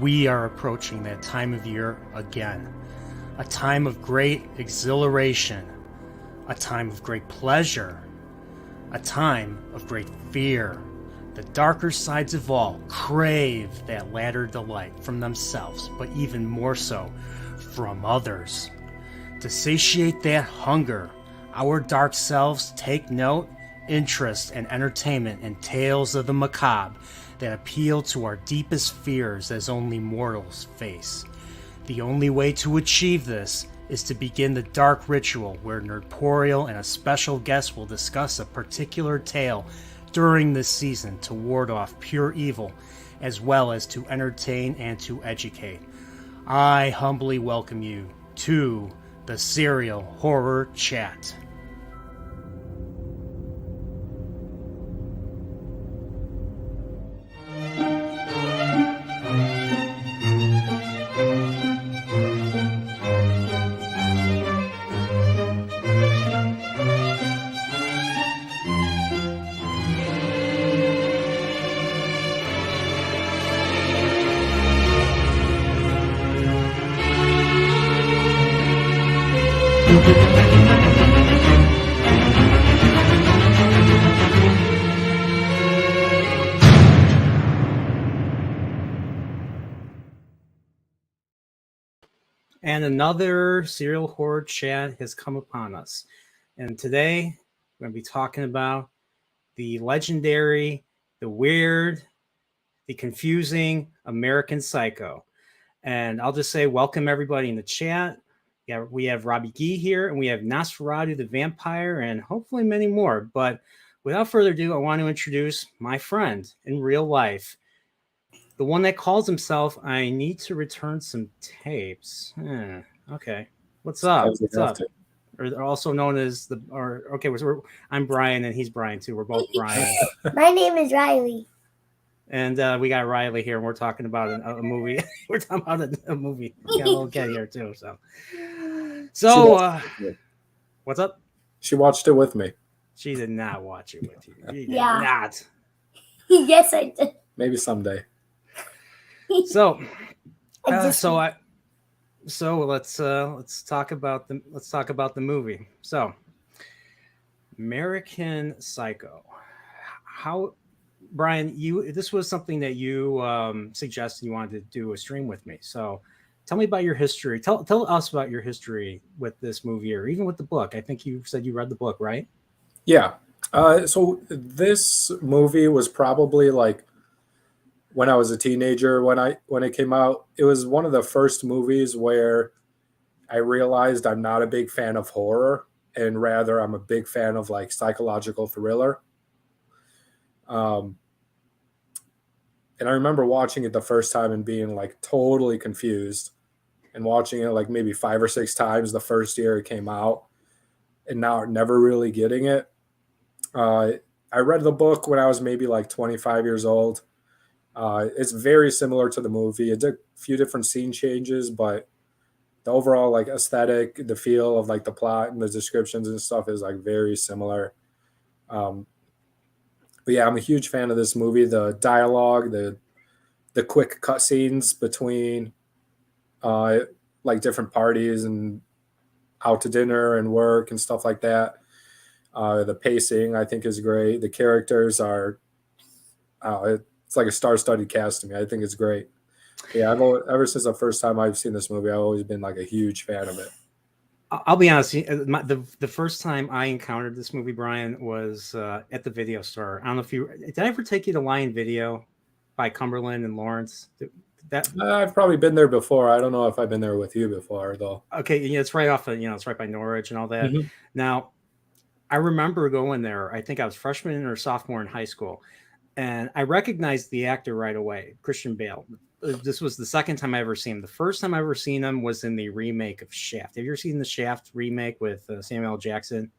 we are approaching that time of year again. A time of great exhilaration, a time of great pleasure, a time of great fear. The darker sides of all crave that latter delight from themselves, but even more so from others. To satiate that hunger, our dark selves take note, interest, and entertainment in tales of the macabre that appeal to our deepest fears as only mortals face. The only way to achieve this is to begin the dark ritual where Nerdporial and a special guest will discuss a particular tale during this season to ward off pure evil, as well as to entertain and to educate. I humbly welcome you to the Serial Horror Chat. And another Serial Horror Chat has come upon us. And today, we're going to be talking about the legendary, the weird, the confusing American Psycho. And I'll just say welcome everybody in the chat. Yeah, we have Robbie Gee here, and we have Nosferatu the Vampire, and hopefully many more. But without further ado, I want to introduce my friend in real life, the one that calls himself I Need to Return Some Tapes. Okay. What's up? What's up? Or also known as I'm Brian and he's Brian too. We're both Brian. My name is Riley. And we got Riley here, and we're talking about a movie. We're talking about a movie. We got a little kid here too. So what's up? She watched it with me. She did not watch it with you. She did Yeah. not. Yes, I did. Maybe someday. So let's talk about the movie. So, American Psycho. How, Brian? This was something that you suggested you wanted to do a stream with me. So, tell me about your history. Tell us about your history with this movie, or even with the book. I think you said you read the book, right? Yeah. So this movie was probably like when I was a teenager, when it came out. It was one of the first movies where I realized I'm not a big fan of horror, and rather I'm a big fan of like psychological thriller. And I remember watching it the first time and being like totally confused, and watching it like maybe 5 or 6 times the first year it came out, and now never really getting it. I read the book when I was maybe like 25 years old. It's very similar to the movie. It did a few different scene changes, but the overall like aesthetic, the feel of like the plot and the descriptions and stuff is like very similar. But yeah, I'm a huge fan of this movie. The dialogue, the quick cutscenes between like different parties and out to dinner and work and stuff like that. The pacing, I think, is great. The characters are, it's like a star-studded cast to me. I think it's great. Yeah, ever since the first time I've seen this movie, I've always been like a huge fan of it. I'll be honest. The first time I encountered this movie, Brian, was at the video store. I don't know if did I ever take you to Lion Video by Cumberland and Lawrence? I've probably been there before. I don't know if I've been there with you before, though. Okay, yeah, it's right off of, it's right by Norwich and all that. Mm-hmm. Now, I remember going there. I think I was freshman or sophomore in high school, and I recognized the actor right away, Christian Bale. This was the second time I ever seen him. The first time I ever seen him was in the remake of Shaft. Have you ever seen the Shaft remake with Samuel L. Jackson?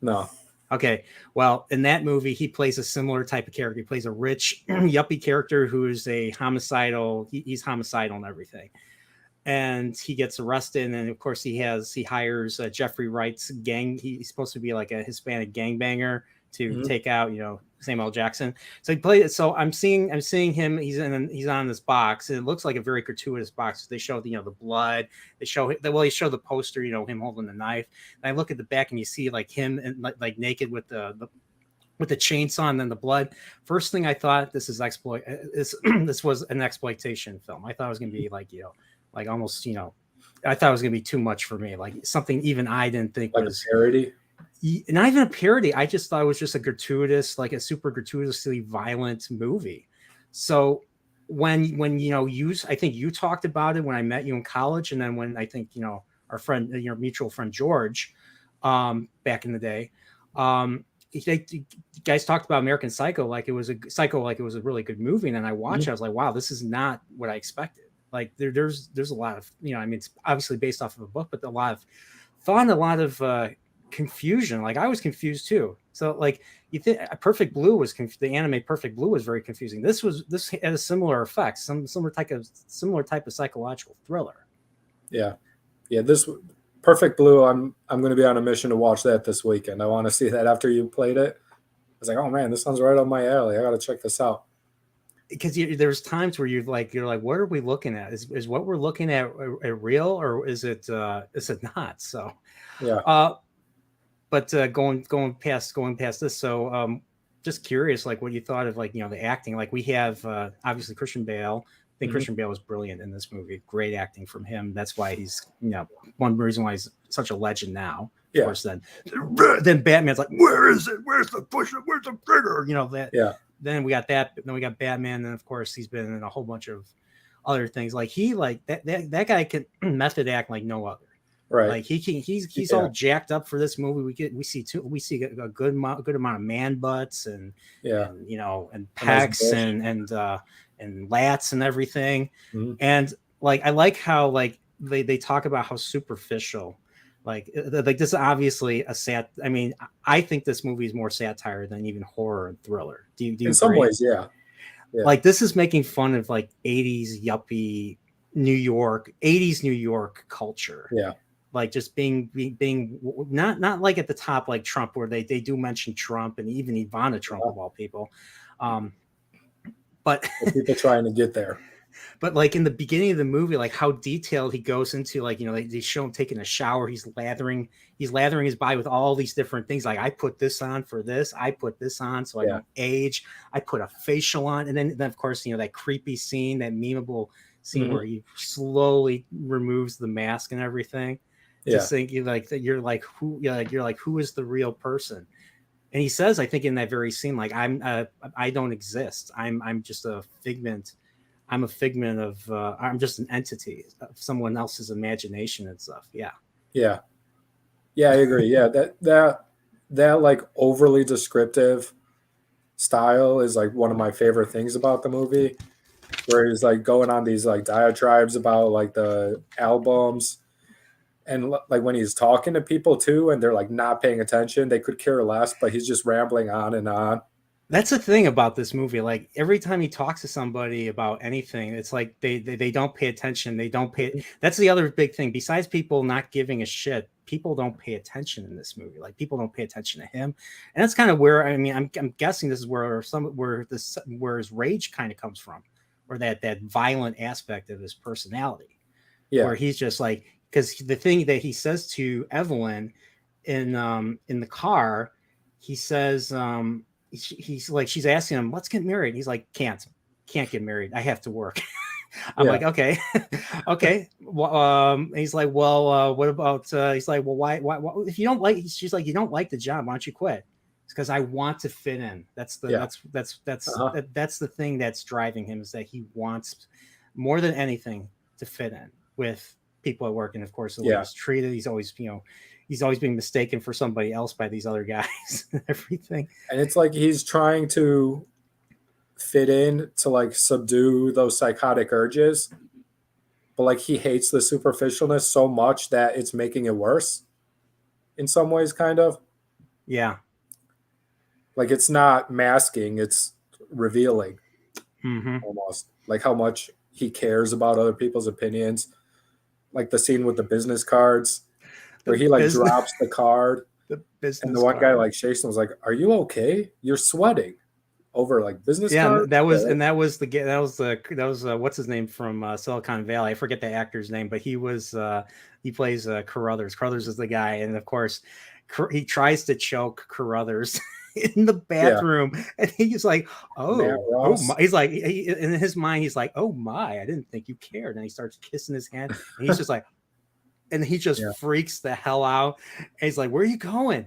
No. Okay. Well, in that movie, he plays a similar type of character. He plays a rich yuppie character who's a homicidal. He's homicidal and everything. And he gets arrested. And of course, he hires Jeffrey Wright's gang. He's supposed to be like a Hispanic gangbanger to Mhm. take out, Samuel Jackson. So he played it. So I'm seeing him. He's on this box. And it looks like a very gratuitous box. They show the blood. They show the poster, him holding the knife. And I look at the back and you see like him and like naked with the chainsaw and then the blood. First thing I thought, this was an exploitation film. I thought it was gonna be like like almost I thought it was gonna be too much for me, like something even I didn't think Like was a parody. not even a parody. I just thought it was just a super gratuitously violent movie. So when I think you talked about it when I met you in college, and then when I think our friend, your mutual friend George, back in the day, you guys talked about American Psycho like it was a really good movie, and then I watched it, I was like, wow, this is not what I expected. Like there's a lot of it's obviously based off of a book, but a lot of thought and a lot of confusion. Like I was confused too. So like you think Perfect Blue was the anime Perfect Blue was very confusing. This had a similar effect, some similar type of psychological thriller. Yeah. This Perfect Blue. I'm going to be on a mission to watch that this weekend. I want to see that after you played it. I was like, oh man, this sounds right up my alley. I got to check this out. Because there's times where you're like, what are we looking at? Is what we're looking at a real, or is it not? So yeah. But going past this, so just curious, like what you thought of like the acting. Like we have obviously Christian Bale. I think Christian Bale was brilliant in this movie. Great acting from him. That's why he's one reason why he's such a legend now. Of course, then Batman's like, where is it? Where's the push? Where's the trigger? That. Yeah. Then we got that. Then we got Batman. And of course, he's been in a whole bunch of other things. Like that guy can method act like no other. Right. Like he's all jacked up for this movie. We see a good amount of man butts and pecs and lats and everything. And like I like how like they talk about how superficial. Like this is obviously I mean, I think this movie is more satire than even horror and thriller. Do you in some agree? ways, yeah. Like this is making fun of like 80s yuppie New York culture. Yeah. Like just being not like at the top like Trump, where they do mention Trump and even Ivana Trump of all people. But people trying to get there. But like in the beginning of the movie, like how detailed he goes into, like, they show him taking a shower. He's lathering his body with all these different things. Like, I put this on for this. I put this on so I don't age. I put a facial on. And then of course, that creepy scene, that memeable scene where he slowly removes the mask and everything. Just think you're like, who is the real person? And he says, I think in that very scene, like, I don't exist. I'm just a figment. I'm a figment of, I'm just an entity of someone else's imagination and stuff. Yeah. Yeah. Yeah, I agree. Yeah. That like overly descriptive style is like one of my favorite things about the movie, where he's like going on these like diatribes about like the albums. And like when he's talking to people too, and they're like not paying attention, they could care less, but he's just rambling on and on. That's the thing about this movie. Like every time he talks to somebody about anything, it's like they don't pay attention. They don't pay. That's the other big thing. Besides people not giving a shit, people don't pay attention in this movie. Like people don't pay attention to him, and that's kind of where, I mean, I'm guessing this is where his rage kind of comes from, or that violent aspect of his personality. Yeah. Where he's just like, because the thing that he says to Evelyn in the car, he says, he's like, she's asking him, let's get married. He's like, can't get married. I have to work. I'm like, okay. Well, he's like, well, what about, he's like, well, why, if you don't like, she's like, you don't like the job, why don't you quit? It's because I want to fit in. That's the thing that's driving him, is that he wants more than anything to fit in with people at work. And of course, the way he's treated, he's always being mistaken for somebody else by these other guys and everything. And it's like he's trying to fit in to like subdue those psychotic urges, but like he hates the superficialness so much that it's making it worse in some ways, kind of. Yeah. Like it's not masking, it's revealing. Almost. Like how much he cares about other people's opinions. Like the scene with the business cards, where he like drops the card the business And the one guy card. like shakes and was like, "Are you okay? You're sweating over like business Yeah, cards." that was what's his name from Silicon Valley. I forget the actor's name, but he plays Carruthers. Carruthers is the guy, and of course, he tries to choke Carruthers in the Yeah, bathroom, and he's like, Matt oh Ross. my. He's like, in his mind, he's like, oh my, I didn't think you cared, and he starts kissing his hand, and he's just like, and he just Yeah. freaks the hell out, and he's like, where are you going?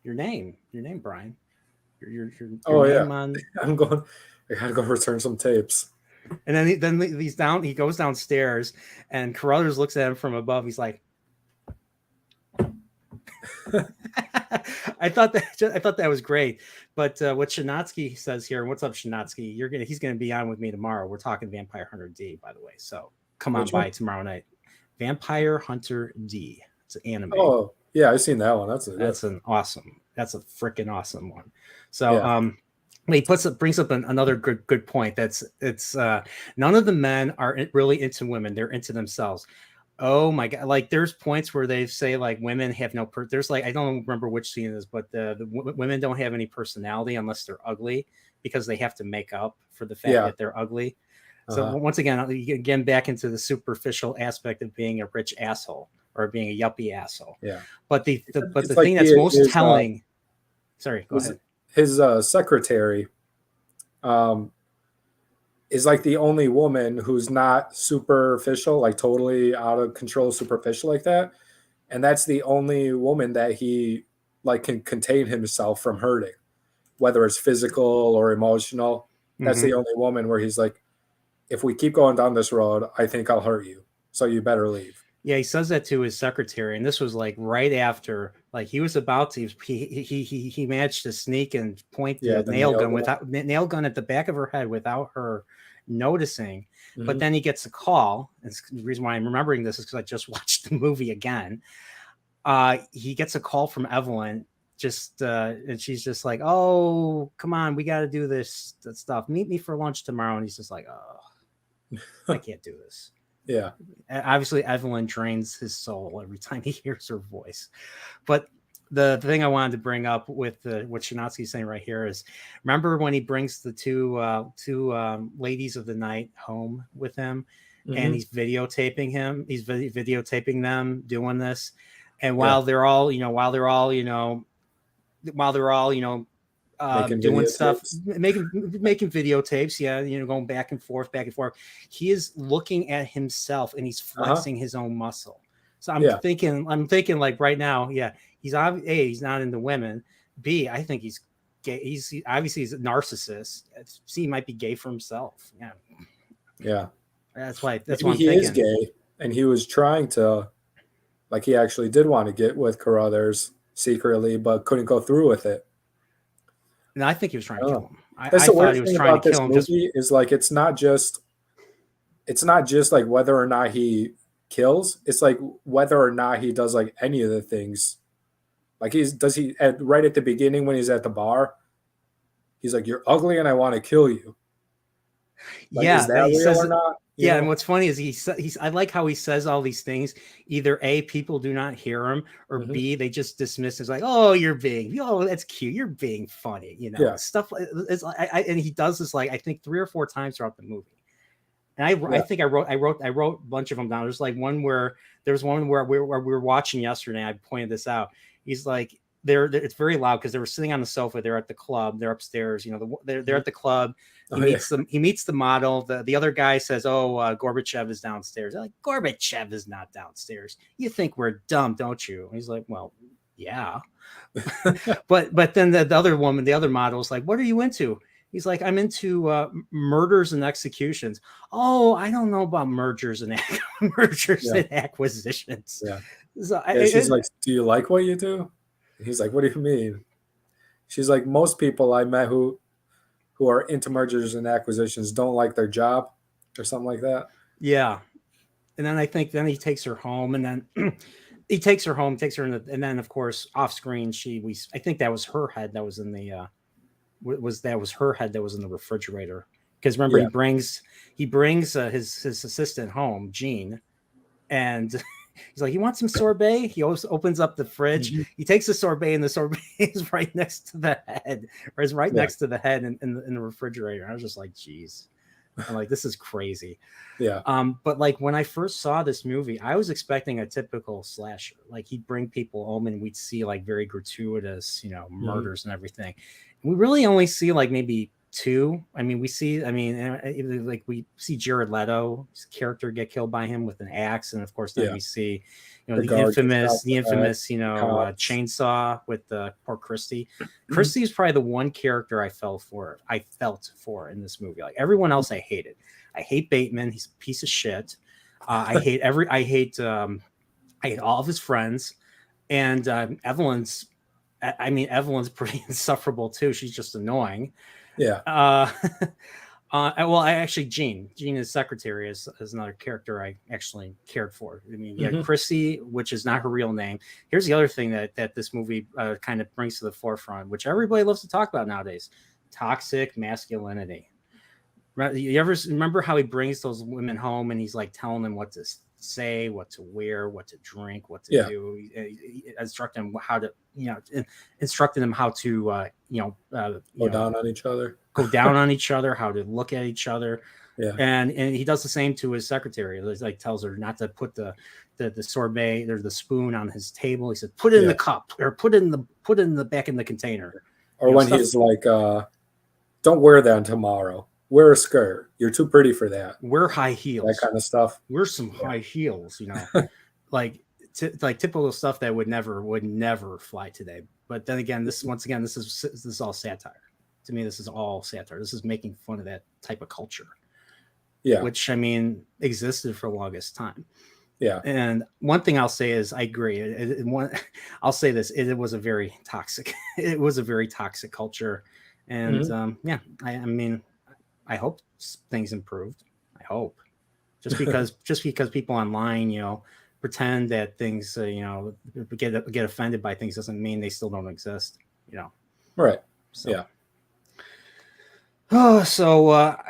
Your name, Brian. Your Oh yeah, name on. I'm going. I gotta go return some tapes. And then he's down. He goes downstairs, and Carruthers looks at him from above. He's like, I thought that was great. But what Shanatsky says here, what's up, Shanatsky? He's gonna be on with me tomorrow. We're talking Vampire Hunter D, by the way. So come on Which by one? tomorrow night. Vampire Hunter D. It's an anime. Oh yeah, I've seen that one. That's a freaking awesome one. So yeah. he brings up another good point. It's none of the men are really into women. They're into themselves. Oh my god! Like there's points where they say like women have no. There's like I don't remember which scene it is, but the women don't have any personality unless they're ugly because they have to make up for the fact that they're ugly. So once again back into the superficial aspect of being a rich asshole or being a yuppie asshole. Yeah. But the It's thing that's most telling. Sorry, go ahead. His secretary is like the only woman who's not superficial, like totally out of control, superficial like that. And that's the only woman that he like can contain himself from hurting, whether it's physical or emotional. That's the only woman where he's like, if we keep going down this road, I think I'll hurt you. So you better leave. Yeah, he says that to his secretary, and this was like right after, like he was about to. He managed to sneak and point the nail gun at the back of her head without her noticing. Mm-hmm. But then he gets a call. And the reason why I'm remembering this is because I just watched the movie again. He gets a call from Evelyn, and she's just like, "Oh, come on, we got to do this stuff. Meet me for lunch tomorrow." And he's just like, "Oh, I can't do this." Yeah. Obviously, Evelyn drains his soul every time he hears her voice. But the thing I wanted to bring up with what Shanatsky's saying right here is, remember when he brings the two ladies of the night home with him, and he's videotaping him. He's videotaping them doing this, and while they're all doing stuff, making videotapes, going back and forth. He is looking at himself and he's flexing his own muscle. So I'm thinking like right now, he's not into women. B, I think he's gay. He's obviously a narcissist. C, he might be gay for himself. Yeah. That's why I'm thinking. He is gay, and he was trying to, like, he actually did want to get with Carruthers secretly, but couldn't go through with it. And I think he was trying to kill him. I thought he was trying to kill him. Is like it's not just like whether or not he kills. It's like whether or not he does like any of the things. Like right at the beginning when he's at the bar, he's like, "You're ugly and I want to kill you." Like, is that real or not? Yeah, and what's funny is I like how he says all these things. Either A, people do not hear him, or B, they just dismiss it as like, "Oh, that's cute. You're being funny," stuff. And he does this like I think 3 or 4 times throughout the movie. And I think I wrote a bunch of them down. There's like one where we were watching yesterday. And I pointed this out. He's like, it's very loud because they were sitting on the sofa. They're at the club. They're upstairs. They're at the club. He meets the model. The other guy says, "Oh, Gorbachev is downstairs." They're like, "Gorbachev is not downstairs. You think we're dumb, don't you?" And he's like, "Well, yeah." but then the other woman, the other model, is like, "What are you into?" He's like, "I'm into murders and executions." "Oh, I don't know about mergers and acquisitions." Yeah. So she's like, "Do you like what you do?" And he's like, "What do you mean?" She's like, "Most people I met who are into mergers and acquisitions don't like their job," or something like that. Yeah. And then I think he takes her home, and then he takes her home, and then of course off screen I think that was her head that was in the her head that was in the refrigerator. Because remember, he brings his assistant home, Jean, and he's like, you want some sorbet? He always opens up the fridge. He takes the sorbet, and the sorbet is right next to the head, or is right next to the head in the refrigerator. I was just like, geez. I'm like, this is crazy. Yeah. But like when I first saw this movie, I was expecting a typical slasher. Like he'd bring people home and we'd see like very gratuitous, murders and everything. We really only see like maybe two. I mean, we see Jared Leto's character get killed by him with an axe, and of course then we see, the infamous, chainsaw with poor Christy. Christy is probably the one character I felt for in this movie. Like everyone else, I hated. I hate Bateman. He's a piece of shit. I hate all of his friends, and Evelyn's pretty insufferable too. She's just annoying. Yeah. Jean, his secretary, is another character I actually cared for. I mean, Chrissy, which is not her real name. Here's the other thing that this movie kind of brings to the forefront, which everybody loves to talk about nowadays: toxic masculinity. You ever remember how he brings those women home and he's like telling them what to say, what to wear, what to drink, what to do, instructing them how to, instructing them how to, go down on each other, how to look at each other. Yeah. And he does the same to his secretary. He like tells her not to put the sorbet or the spoon on his table. He said, put it in the cup, or put it in the back in the container. Or when he's like, don't wear that tomorrow. Wear a skirt. You're too pretty for that. Wear high heels. That kind of stuff. Wear some high heels, like typical stuff that would never fly today. But then again, this is all satire. To me, this is all satire. This is making fun of that type of culture. Yeah. Which, I mean, existed for the longest time. Yeah. And one thing I'll say is I agree. I'll say this. It was a very toxic. It was a very toxic culture. And I mean, I hope things improved. I hope, just because people online, pretend that things, get offended by things doesn't mean they still don't exist. Right. So. Yeah. Oh, so I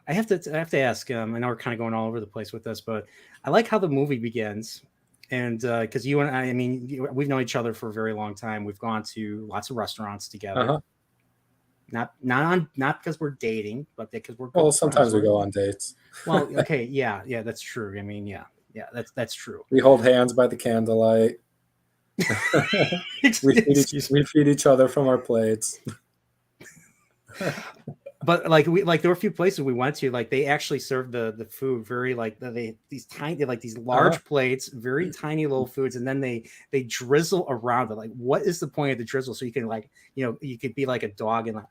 have to ask. I know we're kind of going all over the place with this, but I like how the movie begins, and because you and I mean, we've known each other for a very long time. We've gone to lots of restaurants together. Uh-huh. Not because we're dating, but because we're sometimes we go on dates. Well, okay, yeah, that's true. I mean, yeah, that's true. We hold hands by the candlelight. we feed each other from our plates. But there were a few places we went to, like they actually served the food very these tiny, like these large plates, very tiny little foods, and then they drizzle around it. Like, what is the point of the drizzle? So you can you could be like a dog and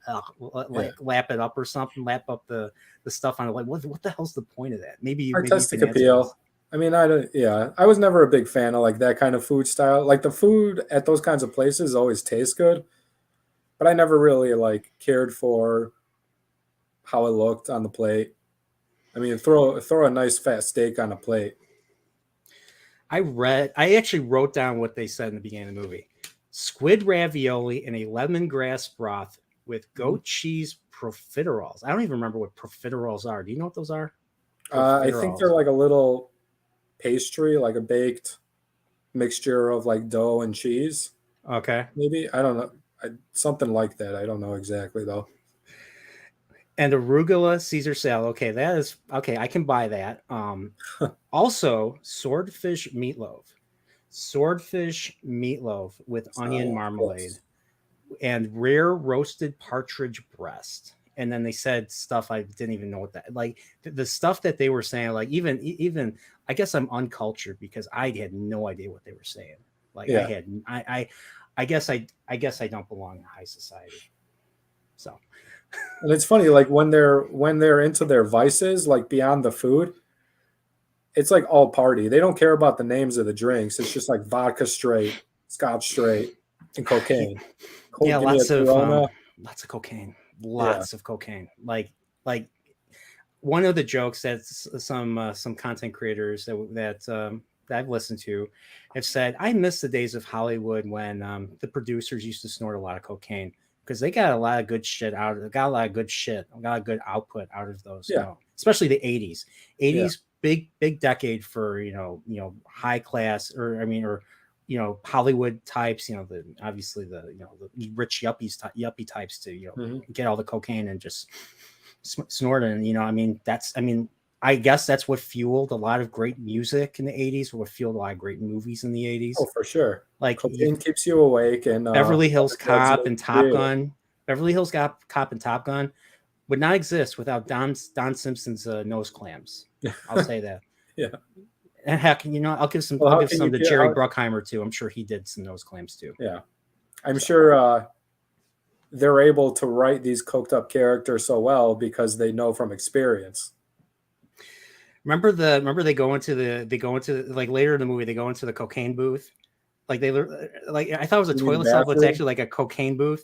lap it up or something, lap up the stuff on it. Like, what the hell's the point of that? Maybe artistic appeal. I mean, I was never a big fan of like that kind of food style. Like the food at those kinds of places always tastes good, but I never really like cared for how it looked on the plate. I mean, throw a nice fat steak on a plate. I actually wrote down what they said in the beginning of the movie: squid ravioli in a lemongrass broth with goat cheese profiteroles. I don't even remember what profiteroles are. Do you know what those are? I think they're like a little pastry, like a baked mixture of like dough and cheese. Okay. Maybe. I don't know. Something like that. I don't know exactly though. And arugula Caesar salad. Okay, that is okay. I can buy that. Also, swordfish meatloaf with onion marmalade and rare roasted partridge breast. And then they said stuff I didn't even know what that, like the stuff that they were saying. Like even I guess I'm uncultured because I had no idea what they were saying. Like I guess I don't belong in high society. So. And it's funny, like when they're into their vices, like beyond the food, it's like all party. They don't care about the names of the drinks. It's just like vodka straight, scotch straight, and cocaine. Lots of cocaine. Lots of cocaine. Like one of the jokes that some content creators that I've listened to have said, I miss the days of Hollywood when the producers used to snort a lot of cocaine. Because they got a lot of good shit got a lot of good output out of those. Especially the 80s. big decade for high class, or Hollywood types, obviously the rich yuppie types to get all the cocaine and just snort it. And I guess that's what fueled a lot of great music in the 80s, what fueled a lot of great movies in the 80s. Oh, for sure. Like cocaine keeps you awake, and Beverly Hills Cop and Top yeah. Gun. Beverly Hills Cop and Top Gun would not exist without Don Simpson's nose clamps. I'll say that. Yeah. And heck, I'll give some to Jerry Bruckheimer too. I'm sure he did some nose clamps too. Yeah. I'm sure they're able to write these coked up characters so well because they know from experience. Remember they go into like later in the movie, they go into the cocaine booth. Like I thought it was a toilet stop, but it's actually like a cocaine booth.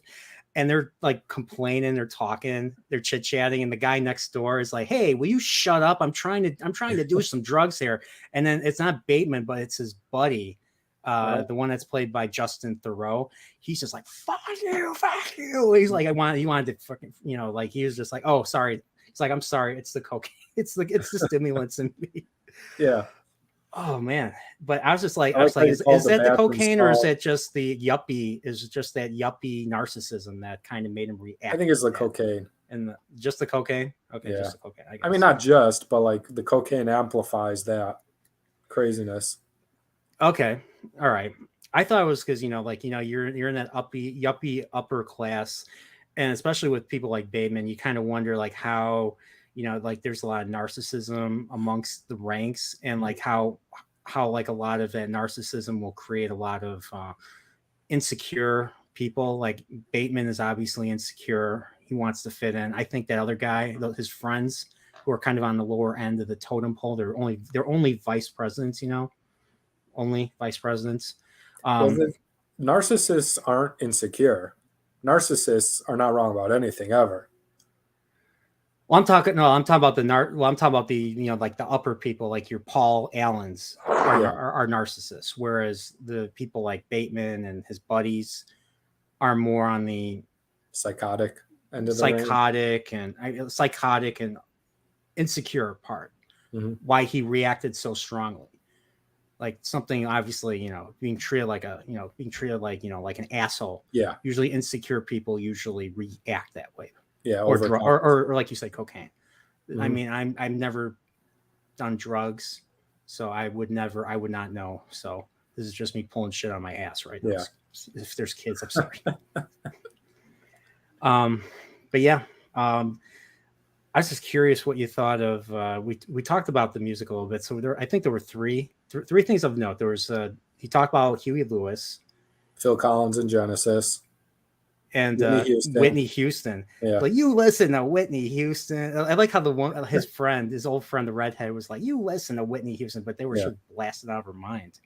And they're like complaining, they're talking, they're chit-chatting, and the guy next door is like, "Hey, will you shut up? I'm trying to do some drugs here." And then it's not Bateman, but it's his buddy, the one that's played by Justin Theroux. He's just like, fuck you. He's like, he wanted to fucking, like he was just like, "Oh, sorry." He's like, "I'm sorry, it's the cocaine. It's the stimulants in me." Yeah. Oh man. But I was just like, is that the cocaine, or is that just the yuppie? Is it just that yuppie narcissism that kind of made him react? I think it's the cocaine. And just the cocaine? Okay, yeah. Just the cocaine. I mean, not just, but like the cocaine amplifies that craziness. Okay. All right. I thought it was because you're in that yuppie upper class, and especially with people like Bateman, you kind of wonder like how there's a lot of narcissism amongst the ranks, and like how like a lot of that narcissism will create a lot of insecure people. Like Bateman is obviously insecure. He wants to fit in. I think that other guy, his friends who are kind of on the lower end of the totem pole, they're only vice presidents, only vice presidents. Narcissists aren't insecure. Narcissists are not wrong about anything ever. Well, I'm talking about I'm talking about the like the upper people, like your Paul Allens are narcissists, whereas the people like Bateman and his buddies are more on the psychotic end of the psychotic and insecure part. Mm-hmm. Why he reacted so strongly, like something obviously being treated like like an asshole. Yeah. Usually insecure people usually react that way. Yeah, or like you say, cocaine. Mm-hmm. I mean, I've never done drugs, so I would not know. So this is just me pulling shit on my ass right now. Yeah. If there's kids, I'm sorry. But yeah, I was just curious what you thought of. We talked about the music a little bit, so I think there were three things of note. There was he talked about Huey Lewis, Phil Collins in Genesis. And Whitney Houston. Yeah. Like, you listen to Whitney Houston. I like how his old friend, the redhead, was like, "You listen to Whitney Houston," but they were so blasted out of her mind.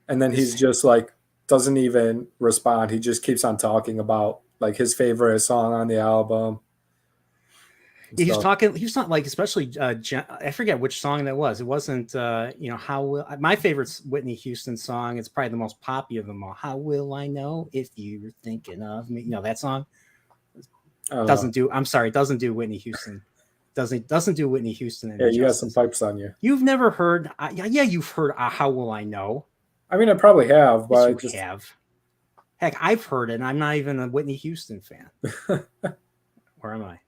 And then he's just like, doesn't even respond. He just keeps on talking about like his favorite song on the album. He's talking. He's not like, especially. I forget which song that was. It wasn't. How will my favorite Whitney Houston song? It's probably the most poppy of them all. How will I know if you're thinking of me? That song doesn't do. I'm sorry, it doesn't do Whitney Houston. Doesn't do Whitney Houston. Yeah, you got some pipes on you. You've never heard? You've heard. How will I know? I mean, I probably have, but yes, you have. Heck, I've heard it, and I'm not even a Whitney Houston fan. Where am I?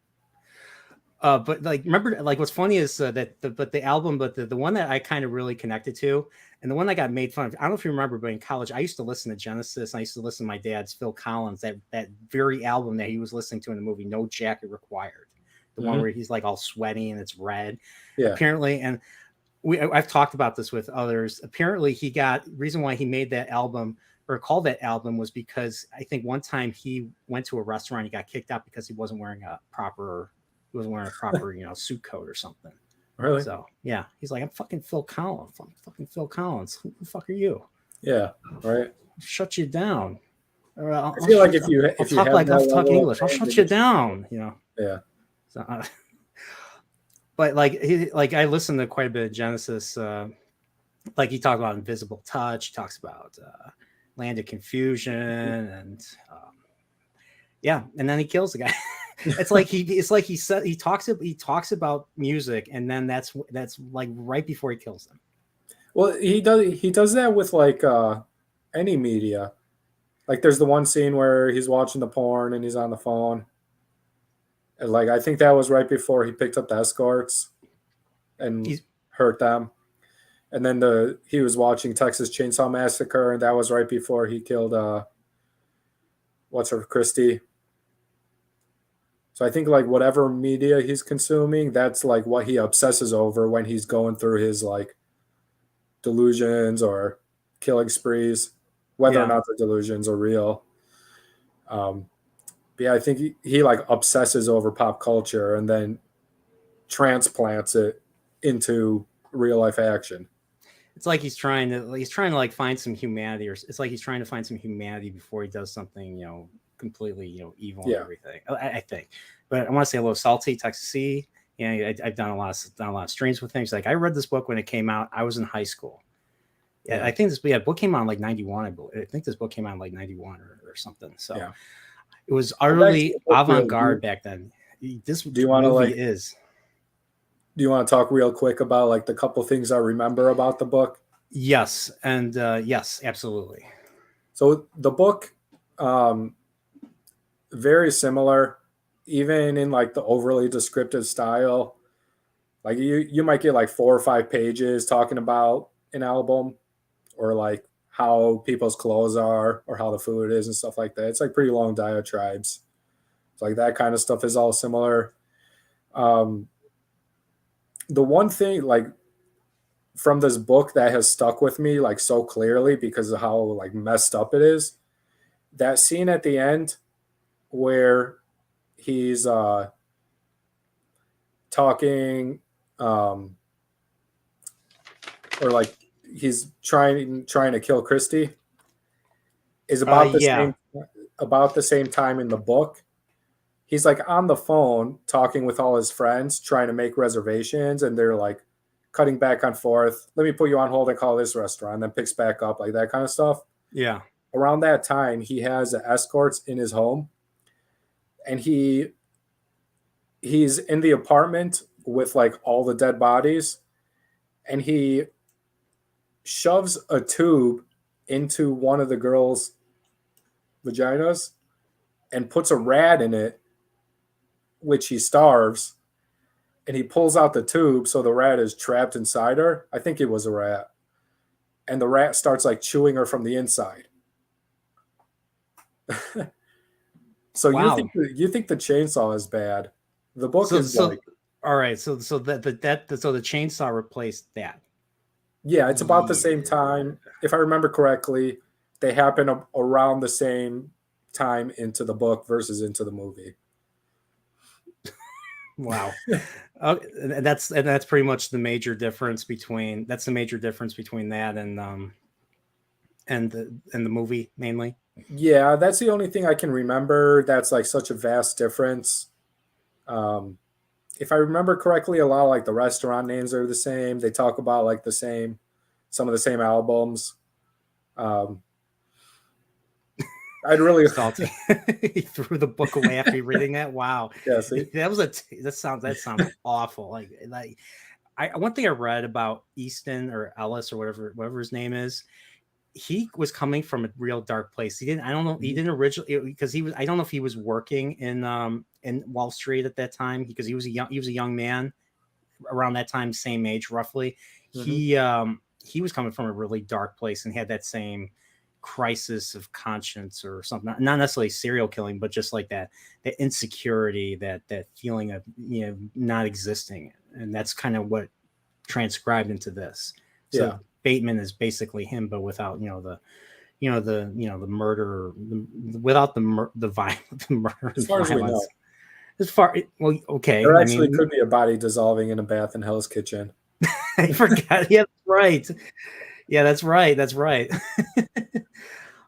But like, remember, like, what's funny is that the one that I kind of really connected to, and the one that got made fun of. I don't know if you remember, but in college, I used to listen to Genesis. And I used to listen to my dad's Phil Collins, that very album that he was listening to in the movie No Jacket Required, the one where he's like all sweaty and it's red. Yeah. Apparently, and I've talked about this with others. Apparently, reason why he made that album or called that album was because I think one time he went to a restaurant, he got kicked out because he wasn't wearing a proper suit coat or something. Really? So yeah, he's like, "I'm fucking Phil Collins. I'm fucking Phil Collins. Who the fuck are you?" Yeah, right. Shut you down. I feel like if you talk English, I'll shut you down. Yeah. So, but like I listened to quite a bit of Genesis. Like he talked about Invisible Touch. He talks about Land of Confusion, and and then he kills the guy. It's like he said he talks about music, and then that's like right before he kills them. Well, he does that with like any media. Like there's the one scene where he's watching the porn and he's on the phone. And like I think that was right before he picked up the escorts and He's hurt them. And then he was watching Texas Chainsaw Massacre, and that was right before he killed what's her Christie. So I think like whatever media he's consuming, that's like what he obsesses over when he's going through his like delusions or killing sprees, whether or yeah. not the delusions are real. But yeah, I think he like obsesses over pop culture and then transplants it into real life action. It's like he's trying to like find some humanity, or it's like he's trying to find some humanity before he does something, completely, evil and Yeah. everything. I think, but I want to say a little salty, Texas. I've done a lot of streams with things. Like I read this book when it came out. I was in high school. Yeah, I think this book came out in like 91. I think this book came out in like 91 or something. So Yeah. it was utterly avant-garde Do back then. This you want to movie like? is. Do you want to talk real quick about like the couple things I remember about the book? Yes, and yes, absolutely. So the book, very similar, even in like the overly descriptive style. Like you might get like 4 or 5 pages talking about an album or like how people's clothes are or how the food is and stuff like that. It's like pretty long diatribes. It's like that kind of stuff is all similar. The one thing like from this book that has stuck with me like so clearly because of how like messed up it is, that scene at the end where he's talking or like he's trying to kill Christie is about Yeah. about the same time in the book. He's like on the phone talking with all his friends trying to make reservations, and they're like cutting back and forth. Let me put you on hold and call this restaurant, then picks back up, like that kind of stuff. Yeah. Around that time, he has escorts in his home, and he's in the apartment with like all the dead bodies, and he shoves a tube into one of the girls' vaginas and puts a rat in it, which he starves, and he pulls out the tube so the rat is trapped inside her. I think it was a rat. And the rat starts like chewing her from the inside. So Wow. you think the chainsaw is bad. The book is like all right, so the chainsaw replaced that. yeah, it's about the same time. If I remember correctly, they happen around the same time into the book versus into the movie. Wow. And that's pretty much the major difference between that and the movie mainly. Yeah, that's the only thing I can remember that's like such a vast difference. If I remember correctly, a lot of like the restaurant names are the same. They talk about like some of the same albums. I'd really salty. He threw the book away after reading that. Wow. Yeah, see? That sounds awful. Like one thing I read about Easton or Ellis or whatever his name is, he was coming from a real dark place. He didn't originally, because I don't know if he was working in Wall Street at that time, because he was a young man around that time, same age roughly. Mm-hmm. He was coming from a really dark place and had that same crisis of conscience or something, not necessarily serial killing, but just like that insecurity, that feeling of not existing. And that's kind of what transcribed into this. So yeah. Bateman is basically him, but without the murder, without the murder. As far as we know. Okay. There actually could be a body dissolving in a bath in Hell's Kitchen. I forgot. Yeah, that's right. Yeah, that's right. That's right.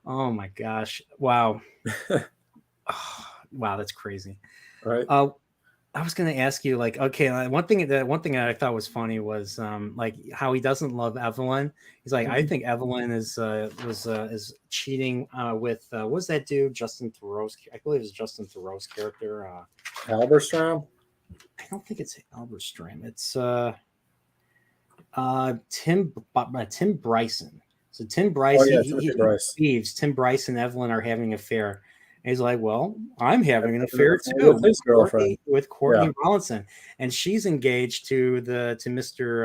Oh my gosh! Wow. Wow, that's crazy. Right. I was going to ask you, like, okay, one thing that I thought was funny was like how he doesn't love Evelyn. He's like, I think Evelyn is cheating with what's that dude? Justin Theroux's, I believe it's Justin Theroux's character. Halberstram? I don't think it's Halberstram. It's Tim Bryson. So Tim Bryce, Oh yeah, Timothy he Bryce. believes Tim Bryce and Evelyn are having an affair. And he's like, well, I'm having an Having an affair affair too with his girlfriend. With Courtney Yeah. Rollinson, and she's engaged to Mr.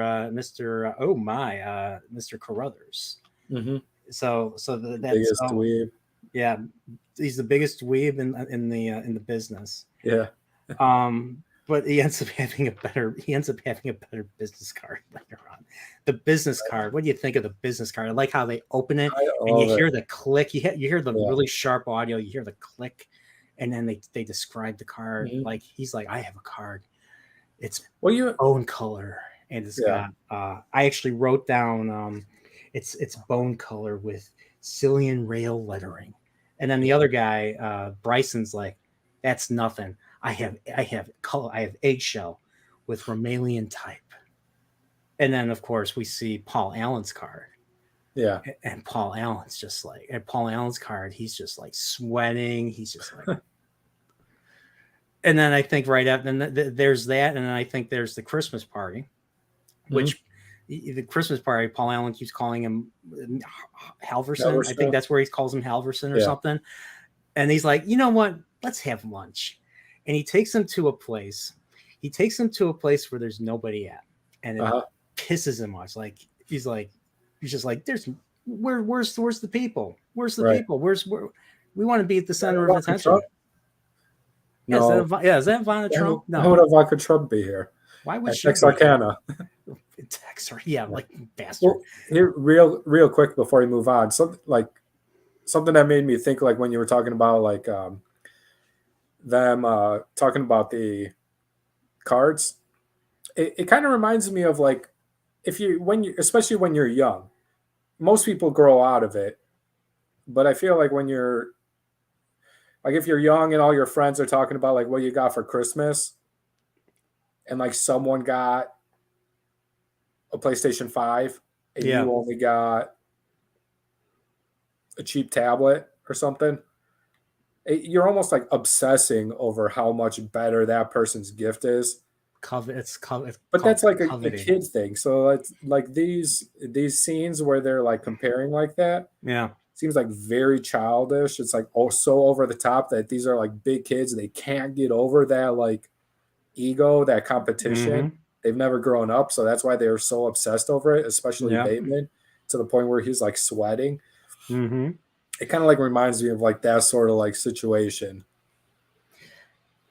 Carruthers. Mm-hmm. That's Biggest dweeb. yeah, he's the biggest dweeb in the business. Yeah. But he ends up having a better business card later on. The business card. What do you think of the business card? I like how they open it and you hear the click. You hear the really sharp audio. You hear the click, and then they describe the card. Mm-hmm. Like he's like, I have a card. It's Well, bone color, and it's got. I actually wrote down. It's bone color with Cillian rail lettering, and then the other guy, Bryson's like, that's nothing. I have eggshell with Romalian type. And then of course we see Paul Allen's card. Yeah. And Paul Allen's just like at Paul Allen's card, he's just like sweating. He's just like and then I think right after there's that, and then I think there's the Christmas party, which the Christmas party, Paul Allen keeps calling him Halverson. I think that's where he calls him Halverson or something. And he's like, you know what? Let's have lunch. And he takes him to a place. He takes him to a place where there's nobody at, and it pisses him off. Like he's just like, where's the people? Where's the people? We want to be at the center of attention. Trump? No. Is that Ivana Trump? No. Why would Ivanka Trump be here? Why would she? Texarkana. Like bastard. Well, here, real quick before we move on, something that made me think, like when you were talking about like them talking about the cards, it kind of reminds me of like especially when you're young, most people grow out of it, but I feel like when you're like, if you're young and all your friends are talking about like what you got for Christmas, and like someone got a PlayStation 5 and you only got a cheap tablet or something, you're almost like obsessing over how much better that person's gift is. But that's like a kid thing. So it's like these scenes where they're like comparing like that. Yeah. Seems like very childish. It's like so over the top that these are like big kids. They can't get over that like ego, that competition. Mm-hmm. They've never grown up. So that's why they were so obsessed over it, especially Bateman, to the point where he's like sweating. Mm-hmm. It kind of like reminds me of like that sort of like situation.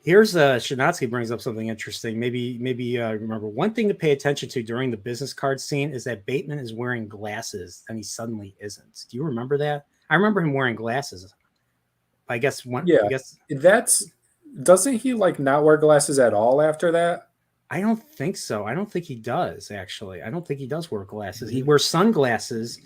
Here's Shinatsky brings up something interesting. Maybe remember one thing to pay attention to during the business card scene is that Bateman is wearing glasses and he suddenly isn't. Do you remember that? I remember him wearing glasses. I guess doesn't he like not wear glasses at all after that? I don't think so. I don't think he does actually. I don't think he does wear glasses. He wears sunglasses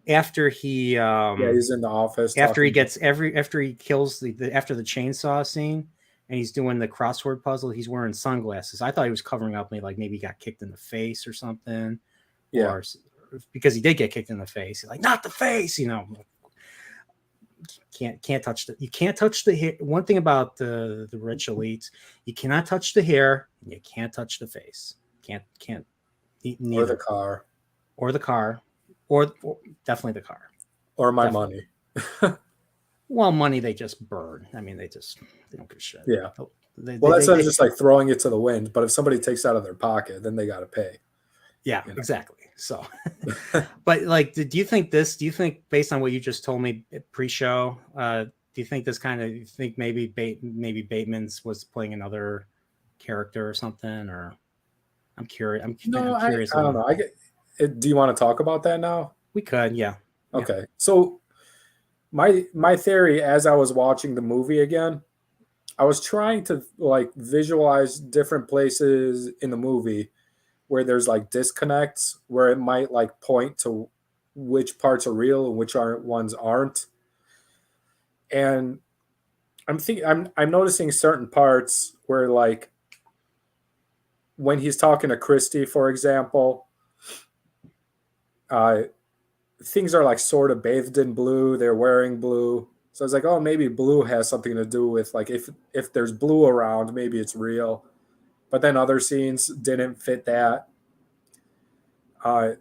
after he he's in the office after he kills after the chainsaw scene. And he's doing the crossword puzzle. He's wearing sunglasses. I thought he was covering up. Maybe he got kicked in the face or something. Yeah. Or because he did get kicked in the face. He's like, not the face, you know. Can't touch the. You can't touch the hair. One thing about the rich elites, you cannot touch the hair. And you can't touch the face. Can't. Or the car. Or the car. Or definitely the car. Or my money. Well, money they just burn. I mean, they don't give a shit. Yeah. That's just like throwing it to the wind. But if somebody takes out of their pocket, then they got to pay. Yeah, exactly. So, but like, do you think based on what you just told me pre-show, do you think maybe Bateman's was playing another character or something? Or I'm curious. I'm curious. I don't know. Do you want to talk about that now? We could. Yeah. Okay. So. My theory, as I was watching the movie again, I was trying to like visualize different places in the movie where there's like disconnects, where it might like point to which parts are real and which ones aren't. And I'm noticing certain parts where like when he's talking to Christy, for example, things are like sort of bathed in blue. They're wearing blue. So I was like, oh, maybe blue has something to do with like if there's blue around, maybe it's real. But then other scenes didn't fit that. Uh,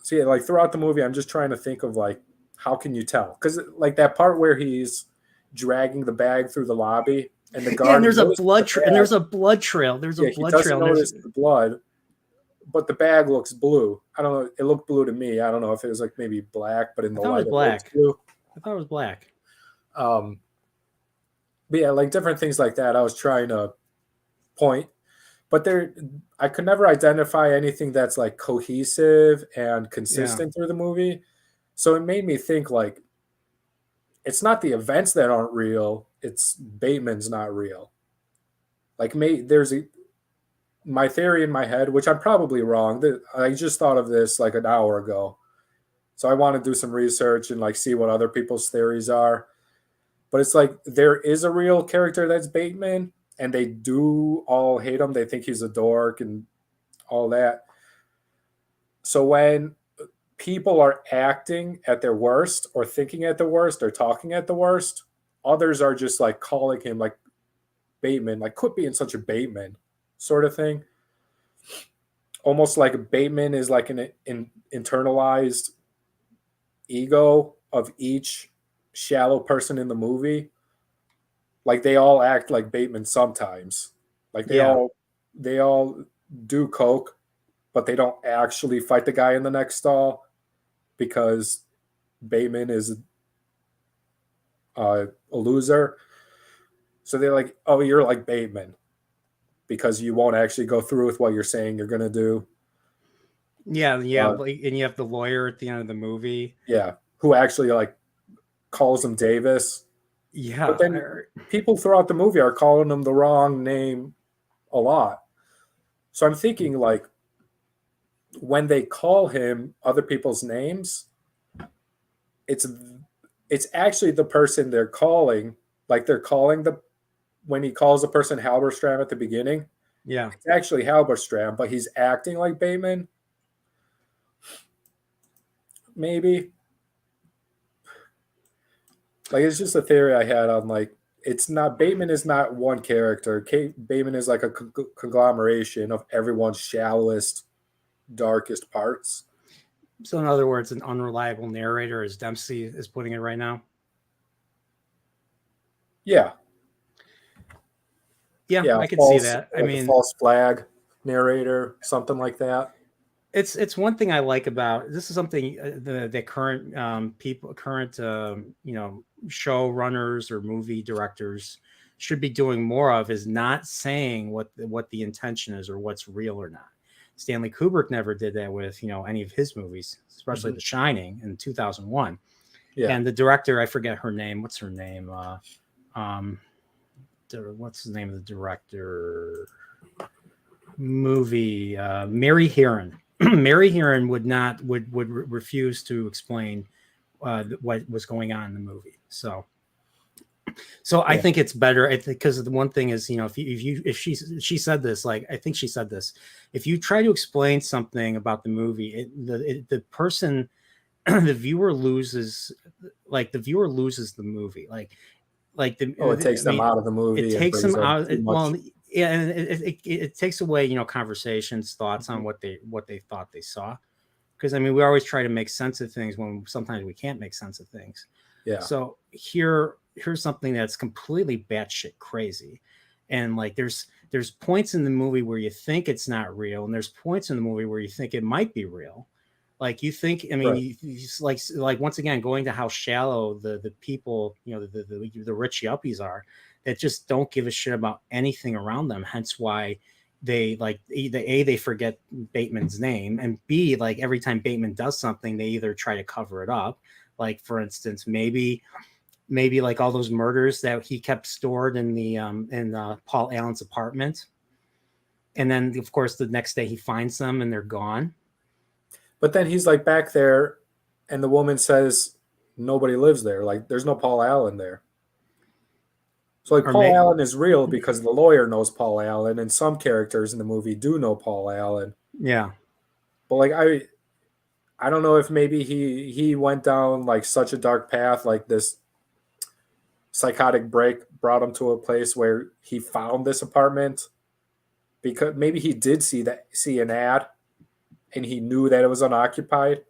so yeah, like throughout the movie, I'm just trying to think of like how can you tell? Because like that part where he's dragging the bag through the lobby and the Yeah, and guard there's a notices the blood and bag. there's a blood trail. There's a Yeah, he blood doesn't trail, and there's notice the blood, but the bag looks blue. I don't know. It looked blue to me. I don't know if it was like maybe black, but in I the thought it was light it looks black. blue. I thought it was black. Um, but yeah, like different things like that. I was trying to point, but there, I could never identify anything that's like cohesive and Yeah. consistent through the movie. So it made me think like it's not the events that aren't real; it's Bateman's not real. Like, there's my theory in my head, which I'm probably wrong. That I just thought of this like an hour ago, so I want to do some research and like see what other people's theories are. But it's like there is a real character that's Bateman, and they do all hate him. They think he's a dork and all that. So when people are acting at their worst or thinking at the worst or talking at the worst, others are just like calling him like Bateman, like quit being such a Bateman sort of thing. Almost like Bateman is like an internalized ego of each shallow person in the movie. Like they all act like Bateman sometimes. Like Yeah. they all do coke, but they don't actually fight the guy in the next stall because Bateman is a loser. So they're like, "Oh, you're like Bateman because you won't actually go through with what you're saying you're gonna do." Yeah, yeah, Uh, and you have the lawyer at the end of the movie. yeah, who actually like calls him Davis, but Yeah, then people throughout the movie are calling him the wrong name a lot. So I'm thinking like when they call him other people's names, it's it's actually the person they're calling. Like they're calling the when he calls the person Halberstram at the beginning, yeah. it's actually Halberstram, but he's acting like Bateman. Maybe like it's just a theory I had on like it's not Bateman is not one character. Bateman is like a conglomeration of everyone's shallowest, darkest parts. So in other words, an unreliable narrator, as Dempsey is putting it right now. Yeah, Yeah, yeah, I could see false that. I like a mean, false flag narrator, something like that. it's one thing I like about this is something the current people, current showrunners or movie directors should be doing more of is not saying what the intention is or what's real or not. Stanley Kubrick never did that with any of his movies, especially Mm-hmm. The Shining in 2001. Yeah. And the director, I forget her name. What's her name? Um, what's the name of the director? Movie Mary Heron. Mary Heron would refuse to explain what was going on in the movie. So I Yeah. think it's better because the one thing is, if she said this, like I think she said this, if you try to explain something about the movie, the person, the viewer loses, like the viewer loses the movie, like Oh, it takes I them mean, out of the it movie and takes brings them in out. too much. Well, yeah, and it takes away conversations, thoughts on Mhm. what they thought they saw. Because I mean, we always try to make sense of things when sometimes we can't make sense of things. Yeah. So here's something that's completely batshit crazy, and like there's points in the movie where you think it's not real, and there's points in the movie where you think it might be real. Like you think, I mean, Right. like once again, going to how shallow the people, the rich yuppies are, that just don't give a shit about anything around them. Hence why they like they forget Bateman's name, and B, like every time Bateman does something, they either try to cover it up. Like for instance, maybe like all those murders that he kept stored in the Paul Allen's apartment, and then of course the next day he finds them and they're gone. But then he's like back there, and the woman says nobody lives there. Like there's no Paul Allen there. So like Or Paul may, Allen is real because the lawyer knows Paul Allen, and some characters in the movie do know Paul Allen. yeah. But like I don't know if maybe he went down like such a dark path, like this psychotic break brought him to a place where he found this apartment because maybe he did see an ad and he knew that it was unoccupied.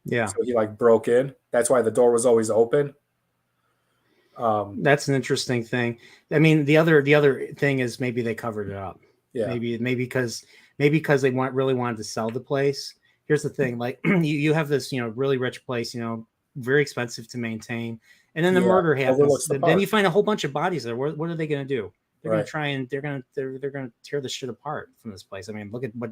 Yeah. So he like broke in. That's why the door was always open. That's an interesting thing. I mean, the other thing is maybe they covered it up. Yeah. Maybe because they really wanted to sell the place. Here's the thing, like you have this, really rich place, very expensive to maintain. And then the murder happens. Then you find a whole bunch of bodies there. What are they going to do? They're going to try and they're going to tear the shit apart from this place. I mean, look at what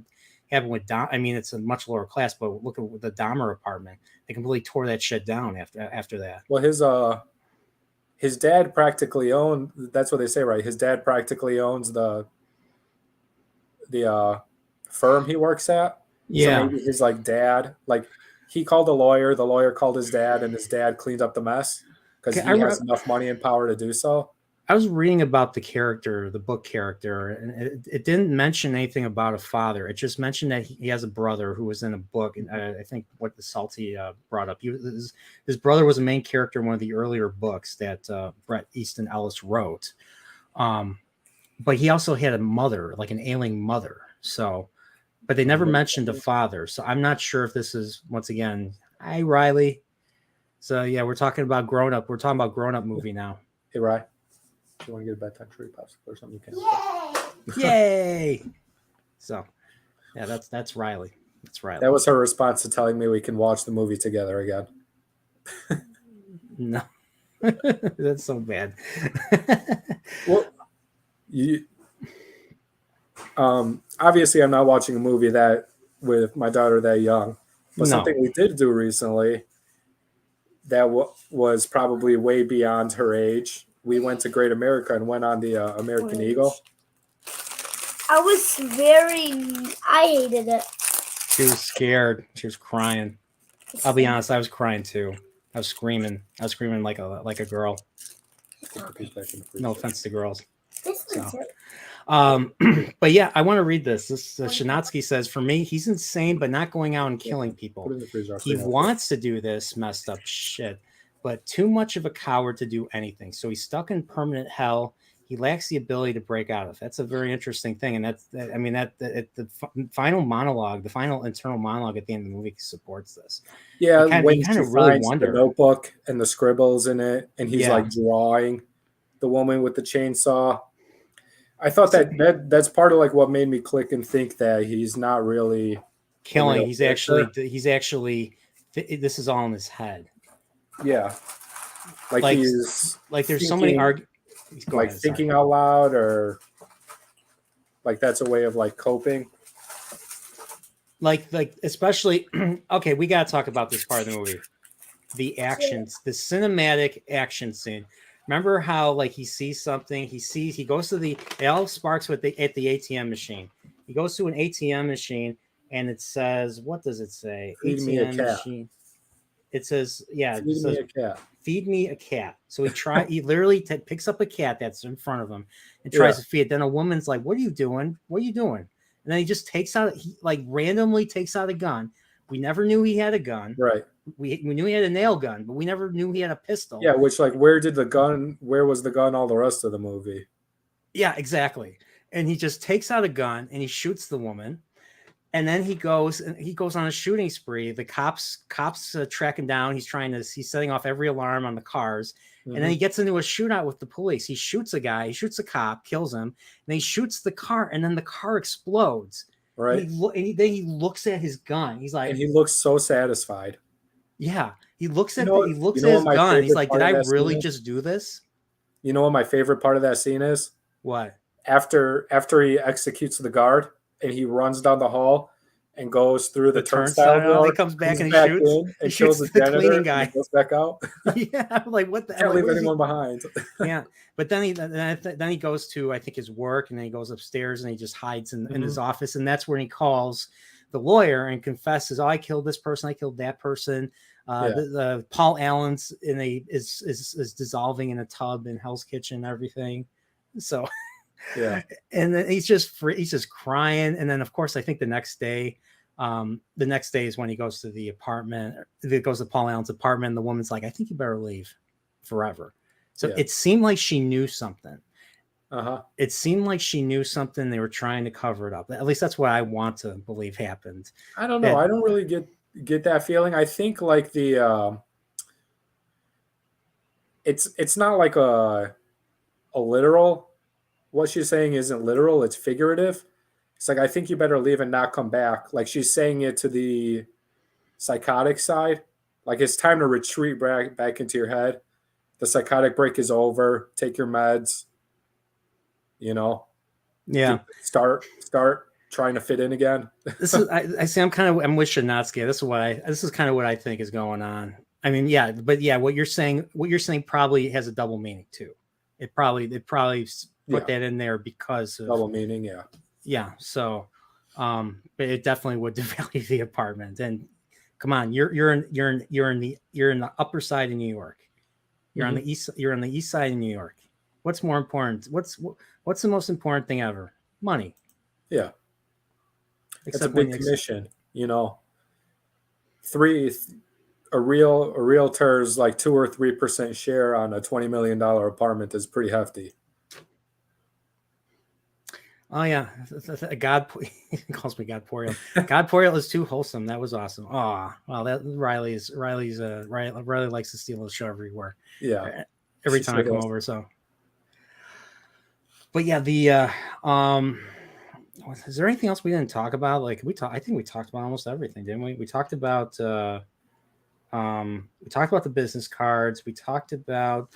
happened with Dom. I mean, it's a much lower class, but look at the Dahmer apartment. They completely tore that shit down after that. Well, his dad practically owned. That's what they say, right? His dad practically owns the firm he works at. Yeah. So maybe his like dad, like he called a lawyer. The lawyer called his dad, and his dad cleaned up the mess because he has enough money and power to do so. I was reading about the book character, and it didn't mention anything about a father. It just mentioned that he has a brother who was in a book. And I think what the Salty brought up, his brother was a main character in one of the earlier books that Bret Easton Ellis wrote. But he also had a mother, like an ailing mother. So, but they never mentioned a father. So I'm not sure if this is, once again, hi, Riley. So yeah, we're talking about grown up. We're talking about grown up movie now. Hey, Rye. If you want to get a bedtime tree popsicle or something, you can. Yay! So, yeah, that's Riley. That's Riley. That was her response to telling me we can watch the movie together again. No, that's so bad. Well, obviously, I'm not watching a movie that with my daughter that young, but something we did do recently that was probably way beyond her age. We went to Great America and went on the American Eagle. I hated it. She was scared. She was crying. I'll be honest, I was crying too. I was screaming like a girl. No offense to girls. But yeah, I want to read this. Shanatsky says, for me, he's insane, but not going out and killing people. He wants to do this messed up shit, but too much of a coward to do anything. So he's stuck in permanent hell. He lacks the ability to break out of. That's a very interesting thing. And the final monologue, the final internal monologue at the end of the movie supports this. Yeah, when kind of really wonder the notebook and the scribbles in it, and he's like drawing the woman with the chainsaw. I thought that's part of like what made me click and think that he's not really killing. He's actually this is all in his head. Yeah, like he's like there's so many like thinking out loud, or like that's a way of like coping. Like especially okay, we gotta talk about this part of the movie. The actions, the cinematic action scene. Remember how like he sees something, he goes to it all sparks at the ATM machine. He goes to an ATM machine and it says, what does it say? Feed me a cat. Machine. It says, feed me a cat. So he literally picks up a cat that's in front of him and tries to feed it. Then a woman's like, what are you doing? What are you doing? And then he just randomly takes out a gun. We never knew he had a gun. Right. We knew he had a nail gun, but we never knew he had a pistol. Yeah, which like where was the gun all the rest of the movie? Yeah, exactly. And he just takes out a gun and he shoots the woman. And then he goes on a shooting spree. The cops track him down. He's setting off every alarm on the cars. Mm-hmm. And then he gets into a shootout with the police. He shoots a guy, he shoots a cop, kills him, and then he shoots the car, and then the car explodes. Right. And then he looks at his gun. He's like, and he looks so satisfied. Yeah. He looks at his gun. He's like, did I really just do this? You know what my favorite part of that scene is? What? After he executes the guard and he runs down the hall and goes through the turnstile. He comes back and he shoots the cleaning guy. And goes back out. Yeah, I'm like, what the hell? Can't leave anyone behind. Yeah, but then he goes to, I think, his work, and then he goes upstairs and he just hides in his office, and that's where he calls the lawyer and confesses, "Oh, I killed this person. I killed that person." The Paul Allen's is dissolving in a tub in Hell's Kitchen and everything. So. Yeah, and then he's just crying, and then of course I think the next day is when he goes to the apartment. It goes to Paul Allen's apartment, and the woman's like, "I think you better leave forever." So Yeah. it seemed like she knew something. Uh-huh. It seemed like she knew something. They were trying to cover it up. At least that's what I want to believe happened. I don't know. That I don't really get that feeling. I think like it's not like a literal. What she's saying isn't literal. It's figurative. It's like I think you better leave and not come back. Like she's saying it to the psychotic side. Like it's time to retreat back into your head. The psychotic break is over. Take your meds. You know, yeah. start trying to fit in again. This is I see. I'm with Shanatsky. This is kind of what I think is going on. I mean, yeah, but yeah, what you're saying probably has a double meaning too. It probably put that in there because of double meaning. Yeah. Yeah. So, but it definitely would devalue the apartment. And come on, you're in the upper side of New York. You're on the east side of New York. What's more important? What's the most important thing ever? Money. Yeah. It's a Except big commission, you know. A realtor's like 2 or 3% share on a $20 million apartment is pretty hefty. Oh yeah, God calls me God Poriel. God Poriel is too wholesome. That was awesome. Oh, wow, that Riley likes to steal the show everywhere. Yeah, every time I come over. So, but yeah, the is there anything else we didn't talk about? Like I think we talked about almost everything, didn't we? We talked about the business cards. We talked about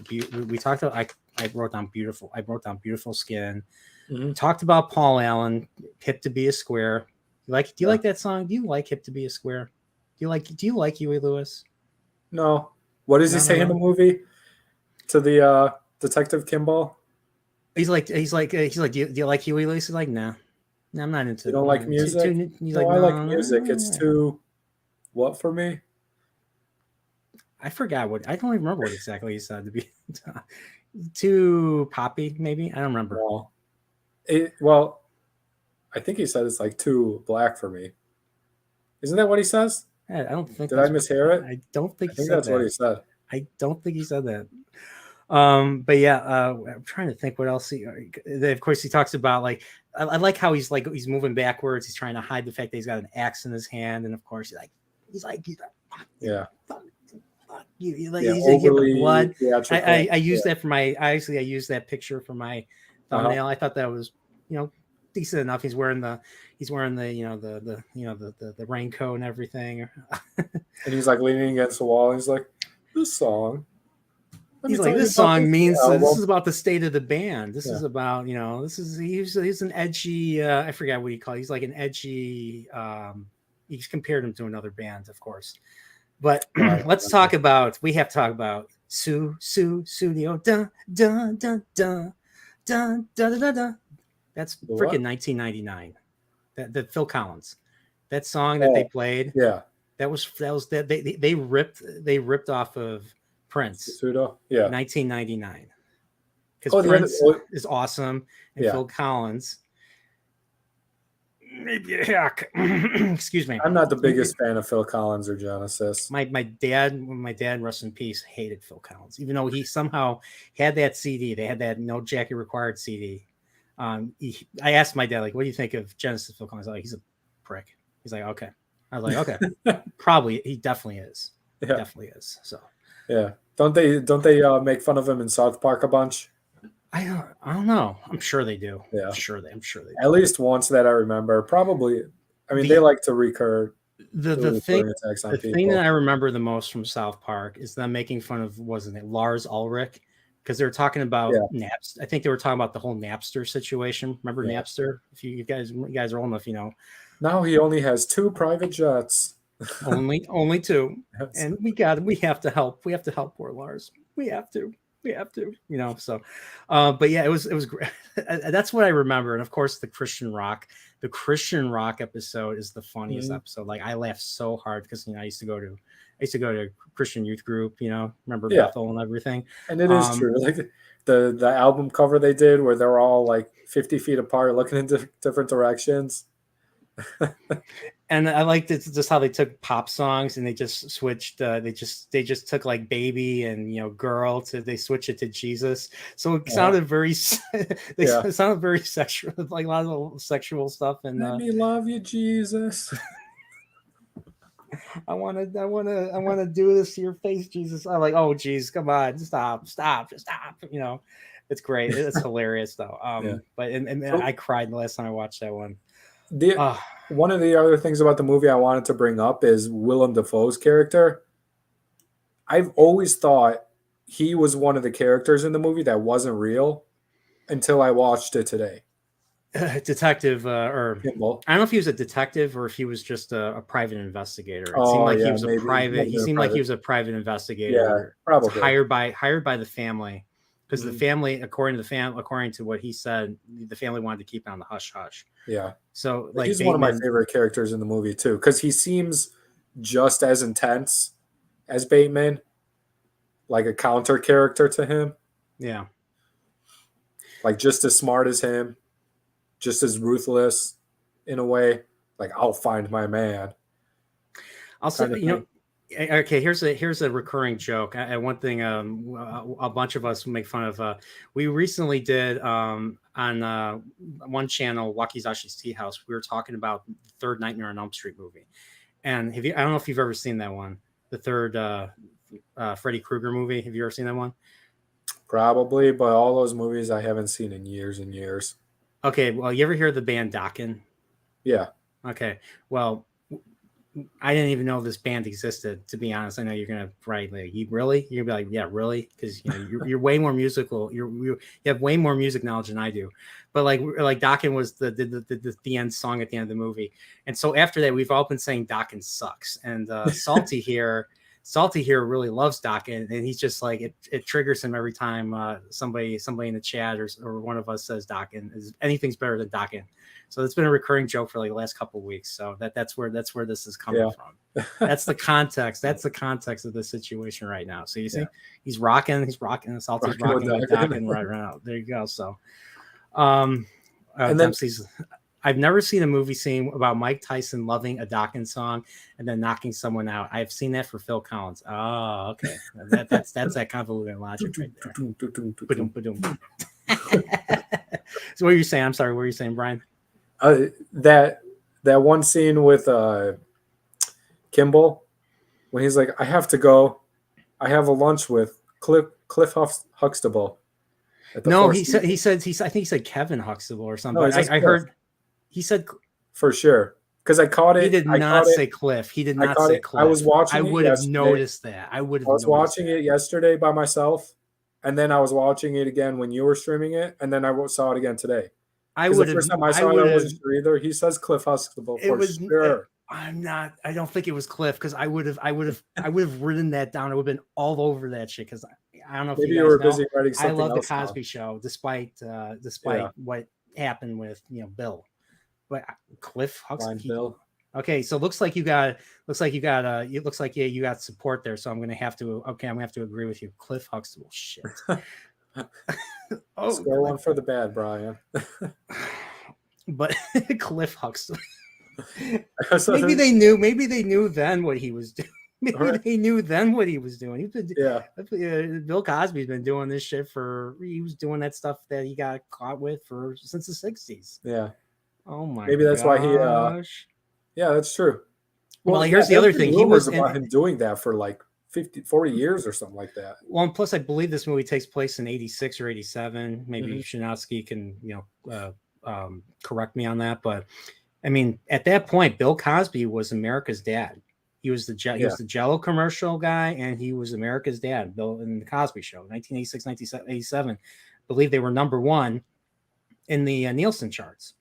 I wrote down beautiful skin. Mm-hmm. Talked about Paul Allen, Hip to Be a Square. Do you like that song? Do you like Hip to Be a Square? Do you like Huey Lewis? No. What does he say in the movie to the Detective Kimball? He's like, do you like Huey Lewis? He's like, no, I'm not into. You don't like music? He's I like music. It's too what for me? I forgot I don't even remember what exactly he said to be too poppy, maybe. I don't remember. No. Well, I think he said it's like too black for me. Isn't that what he says? I don't think. Did I mishear it? I don't think. I think that's what he said. I don't think he said that. But yeah, I'm trying to think what else of course he talks about like I like how he's moving backwards. He's trying to hide the fact that he's got an axe in his hand, and of course he's like yeah. He's overly, blood. I use that for I use that picture for my thumbnail. I thought that was decent enough. He's wearing the the raincoat and everything. And he's like leaning against the wall. And he's like, this song. He's like, this song means this is about the state of the band. This is about he's an edgy. I forgot what he called. He's like an edgy. He's compared him to another band, of course. But we have to talk about Studio dun dun dun dun dun dun dun dun. That's freaking 1999. That Phil Collins, that song that they played. Yeah, that was they ripped off of Prince. Pseudo, yeah, 1999. Because Prince is awesome, and Phil Collins. Maybe a hack. Excuse me. I'm not the biggest fan of Phil Collins or Genesis. My dad, rest in peace, hated Phil Collins, even though he somehow had that CD. They had that No Jacket Required CD. I asked my dad, like, what do you think of Genesis Phil Collins? I was like, he's a prick. He's like, okay. I was like, okay. Probably, he definitely is. Yeah. He definitely is. So yeah. Don't they make fun of him in South Park a bunch? I don't know. I'm sure they do. Yeah. I'm sure they do. At least once that I remember. Probably. I mean, they like to recur. The thing that I remember the most from South Park is them making fun of, wasn't it Lars Ulrich? Because they were talking about Napster. I think they were talking about the whole Napster situation. Remember Napster? If you guys are old enough, Now he only has 2 private jets. only 2. Yes. And we have to help. We have to help poor Lars. We have to, so, but yeah, it was great. That's what I remember. And of course the Christian rock episode is the funniest episode. Like I laughed so hard because, I used to go to Christian youth group, remember Bethel and everything. And it is true. Like the album cover they did where they're all like 50 feet apart looking in different directions. And I liked it just how they took pop songs and they just switched. They just took like baby and girl to they switched it to Jesus. So it Uh-huh. sounded very Yeah. it sounded very sexual, like a lot of sexual stuff. And Let me love you, Jesus. I want to do this to your face, Jesus. I'm like, oh, geez, come on, stop, just stop. It's great. It's hilarious though. Yeah. But and So I cried the last time I watched that one. the Oh, one of the other things about the movie I wanted to bring up is Willem Dafoe's character. I've always thought he was one of the characters in the movie that wasn't real until I watched it today. detective, or Kimball. I don't know if he was a detective or if he was just a private investigator. It seemed Oh like he yeah, was a maybe it might private. have He been a seemed like he private. was a private Yeah, investigator, probably. hired by the family, because the Mhm. family, according to what he said, the family wanted to keep it on the hush hush. Yeah, So but like he's one of my Bateman, favorite characters in the movie too, because he seems just as intense as Bateman, like a counter character to him, yeah. like just as smart as him, just as ruthless in a way. Like I'll find my man I'll kind say, of thing. okay. Here's a recurring joke. One thing, a bunch of us make fun of. We recently did on one channel, Wakizashi's Tea House. We were talking about the third Nightmare on Elm Street movie, and have you? I don't know if you've ever seen that one, the third Freddy Krueger movie. Have you ever seen that one? Probably, but all those movies I haven't seen in years and years. Okay. Well, you ever hear of the band Dokken? Yeah, Okay. Well, I didn't even know this band existed. To be honest, I know you're gonna write like, you really? You're gonna be like, yeah, really? Because you're way more musical. You have way more music knowledge than I do. But like Dokken was the end song at the end of the movie, and so after that, we've all been saying Dokken sucks. And Salty here really loves Dokken, and he's just like it triggers him every time somebody in the chat or one of us says Dokken is anything's better than Dokken. So it's been a recurring joke for like the last couple of weeks. So that's where this is coming yeah, from. That's the context. That's the context of the situation right now. So you see, yeah. he's rocking. Salty's rocking with Dokken right now. There you go. So, um, And then Dempsey's. I've never seen a movie scene about Mike Tyson loving a Dokken song and then knocking someone out. I've seen that for Phil Collins. Oh, okay. That's that convoluted logic right there. Ba-doom, ba-doom. So what are you saying? I'm sorry. What are you saying, Brian? that one scene with Kimball when he's like, "I have to go. I have a lunch with Cliff Huxtable." At the No, Four he said Seasons. I think he said Kevin Huxtable or something. No, he But says I Cliff heard he said for sure because I caught he it. did I not caught it. say Cliff. He did I not caught say it. I was Cliff. I watching it would have yesterday. noticed that. I would I have was noticed watching that. it yesterday by myself, and then I was watching it again when you were streaming it, and then I saw it again today. I Because the would have. first time I I saw it, I would have. wasn't sure either. He says Cliff Huxtable It for was. sure. I'm not. I don't think it was Cliff because I would have. I would have written that down. I would have been all over that shit because I don't know if you Maybe you guys were know. busy writing I something love the else down. Cosby Show, despite Yeah, what happened with Bill. But Cliff Blind Huxtable. Bill. Okay, so looks like you got it looks like you got support there. So I'm gonna have to agree with you. Cliff Huxtable, shit. Oh, Score one for the bad, Brian. but Cliff Huxtable. So, Maybe they knew then what he was doing. Maybe right. they knew then what he was doing. Yeah, Bill Cosby's been doing this shit he was doing that stuff that he got caught with since the 60s. yeah. Oh my Maybe that's why he. gosh. Yeah, that's true. Well, Yeah, here's the there's other been thing. He rumors was about him doing that for like 40 years or something like that. Well, and plus, I believe this movie takes place in '86 or '87. Maybe Mhm. Shinowski can, correct me on that. But I mean, at that point, Bill Cosby was America's dad. He was he was the Jello commercial guy, and he was America's dad. Bill in the Cosby Show, 1986, 1987. I believe they were number one in the Nielsen charts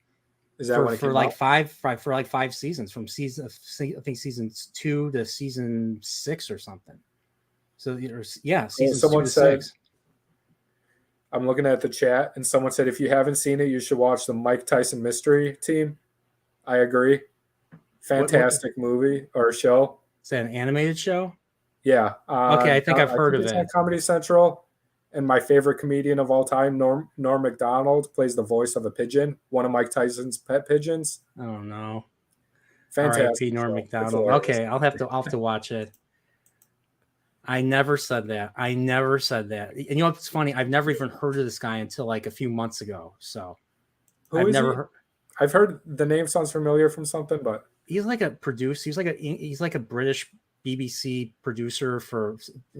Is that when it for came like out? five seasons, from I think seasons 2 to season 6 or something. So Well, seasons 2 someone to said, 6. I'm looking at the chat, and someone said, if you haven't seen it, you should watch the Mike Tyson Mystery Team. I agree. Fantastic movie or show. Is that an animated show? Yeah. Okay, I think I've heard of it's it. on Comedy Central. And my favorite comedian of all time, Norm Macdonald, plays the voice of a pigeon, one of Mike Tyson's pet pigeons. Oh no. Fantastic R.I.P. Norm show. It's Macdonald. hilarious. Okay, I'll have to watch it. I never said that. And you know what's funny? I've never even heard of this guy until like a few months ago. So Who I've is never he? heard. I've heard the name sounds familiar from something, but He's like a producer. He's like a British BBC producer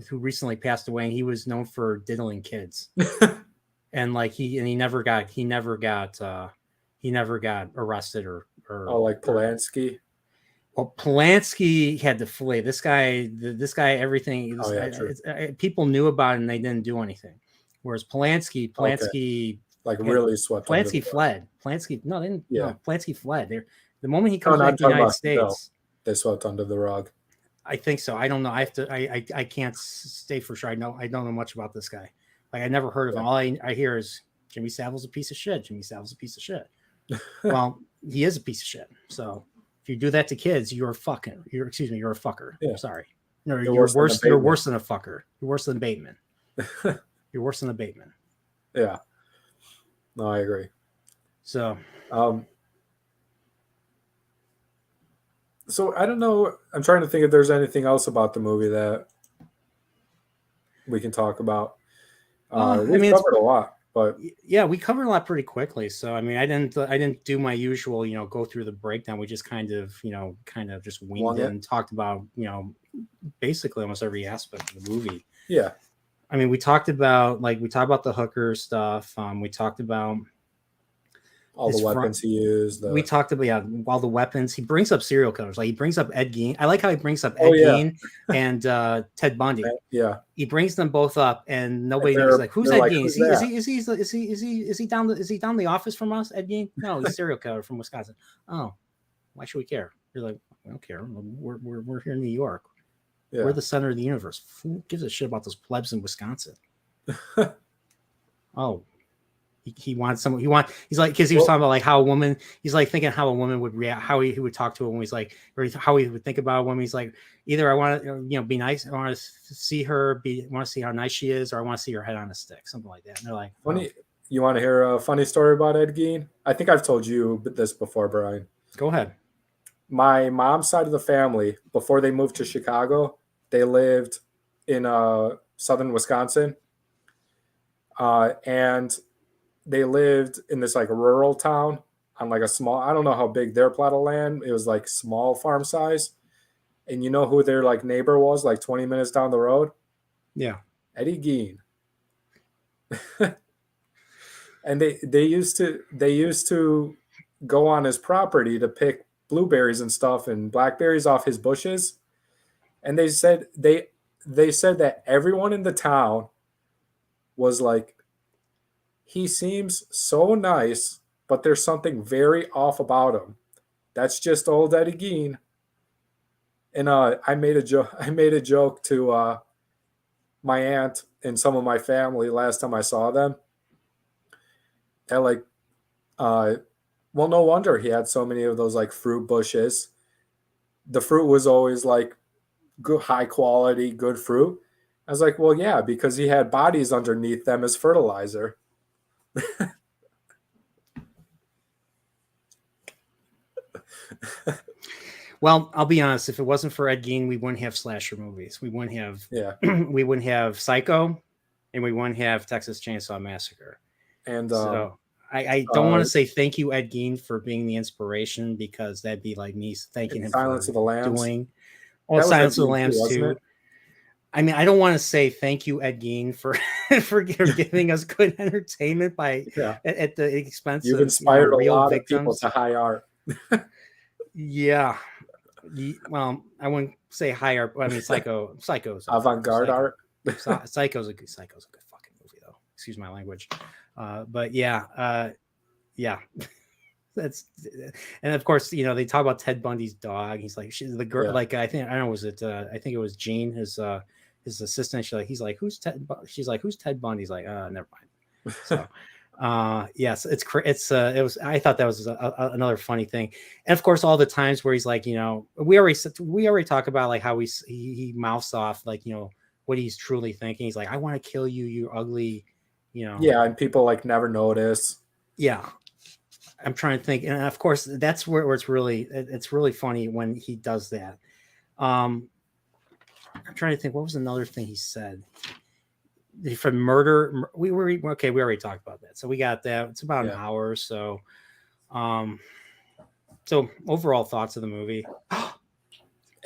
who recently passed away. And he was known for diddling kids. And like he never got arrested or like Polanski. Well, Polanski had to flee. This guy, everything. True. People knew about it and they didn't do anything. Whereas Polanski, like really swept. Polanski fled. Polanski, no, they didn't. Yeah. No, Polanski fled. The moment he comes back to the United States, they swept under the rug. I think so. I don't know. I have to. I can't say for sure. I don't know much about this guy. Like I never heard of him. All I hear is Jimmy Savile's a piece of shit. Jimmy Savile's a piece of shit. Well, he is a piece of shit. So. If you do that to kids, you're a fucker. You're a fucker. Yeah. Sorry. No, you're worse. You're worse than a fucker. You're worse than Bateman. You're worse than a Bateman. Yeah. No, I agree. So I don't know. I'm trying to think if there's anything else about the movie that we can talk about. We've covered a lot. But yeah, we covered a lot pretty quickly. So I mean, I didn't do my usual, go through the breakdown. We just kind of just winged it and talked about, basically almost every aspect of the movie. Yeah. I mean, we talked about the hooker stuff. We talked about all the weapons he used. We talked about all the weapons. He brings up serial killers. Like he brings up Ed Gein. I like how he brings up Ed Gein and Ted Bundy. Yeah, he brings them both up, and nobody knows like who's Ed Gein. Is he down the office from us? Ed Gein? No, he's a serial killer from Wisconsin. Oh, why should we care? You're like, I don't care. We're here in New York. Yeah. We're the center of the universe. Who gives a shit about those plebs in Wisconsin? Oh. He wants someone. He's like, because he was talking about like how a woman. He's like thinking how a woman would react, how he would talk to a woman. He's like, or how he would think about a woman. He's like, either I want to, be nice. I want to see her. Want to see how nice she is, or I want to see her head on a stick, something like that. And they're like, funny. Oh. You want to hear a funny story about Ed Gein? I think I've told you this before, Brian. Go ahead. My mom's side of the family, before they moved to Chicago, they lived in southern Wisconsin, and they lived in this like rural town on like a small, I don't know how big their plot of land. It was like small farm size. And you know who their like neighbor was like 20 minutes down the road? Yeah. Eddie Gein. And they used to go on his property to pick blueberries and stuff and blackberries off his bushes. And they said that everyone in the town was like, he seems so nice, but there's something very off about him. That's just old Eddie Gein. And I made a joke to my aunt and some of my family last time I saw them. They're like, well, no wonder he had so many of those like fruit bushes. The fruit was always like good, high quality, good fruit. I was like, well, yeah, because he had bodies underneath them as fertilizer. Well, I'll be honest. If it wasn't for Ed Gein, we wouldn't have slasher movies. We wouldn't have. Yeah. We wouldn't have Psycho, and we wouldn't have Texas Chainsaw Massacre. And so I don't want to say thank you, Ed Gein, for being the inspiration, because that'd be like me thanking him Silence for of the Lambs. doing. Well, Silence of the Lambs too. I mean, I don't want to say thank you, Ed Gein, for giving us good entertainment at the expense You've of inspired a real lot victims. of people to high art. Yeah. Well, I wouldn't say high art. I mean, Psycho's avant-garde art. Psycho's a good fucking movie, though. Excuse my language. But yeah. That's, and of course, they talk about Ted Bundy's dog. He's like, she's the girl. Yeah. Like I think it was Jean, his assistant. He's like, who's Ted? She's like, who's Ted Bundy? He's like, never mind. So, yes, it was. I thought that was another funny thing, and of course, all the times where he's like, we already talk about like how he mouths off like what he's truly thinking. He's like, I want to kill you, you ugly, Yeah, and people like never notice. Yeah. I'm trying to think, and of course, that's where it's really funny when he does that. I'm trying to think. What was another thing he said? For murder, we already talked about that, so we got that. It's about an hour, so. So overall thoughts of the movie.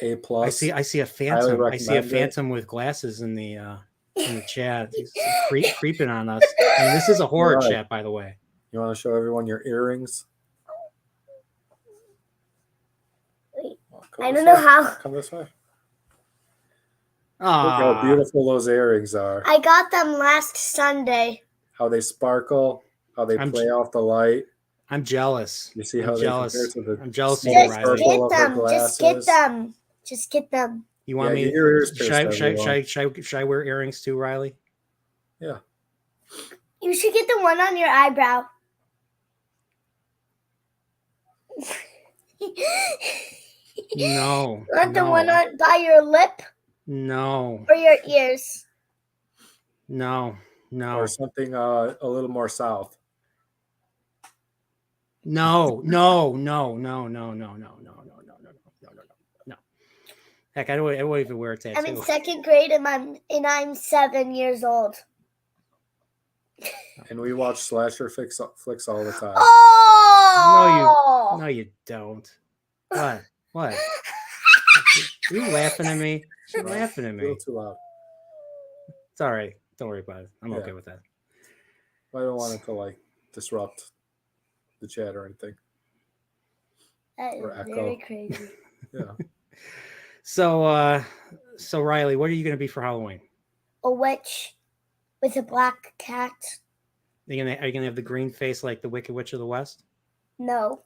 A+. I see a phantom. I see a phantom with glasses in the chat. He's creeping on us. And this is a horror chat, by the way. You want to show everyone your earrings? Wait, I don't know how. Come this way. Look how beautiful those earrings are. I got them last Sunday. How they sparkle. How they play off the light. I'm jealous. You see how they compare to the I'm jealous of you, Riley. Just get them. Just get them. You want me? Your ears should I wear earrings too, Riley? Yeah. You should get the one on your eyebrow. No. Want the one on by your lip? No. Or your ears? No. Or something a little more south. No. Heck, I don't even wear a tattoo. I'm in second grade and I'm 7 years old. And we watch slasher flicks all the time. Oh! No, you don't. What? Are you laughing at me? You're laughing at me. A little too loud. It's all right. Don't worry about it. I'm okay with that. I don't want it to disrupt the chat or anything. That is very crazy. Yeah. So Riley, what are you going to be for Halloween? A witch with a black cat. Are you gonna have the green face like the Wicked Witch of the West? No.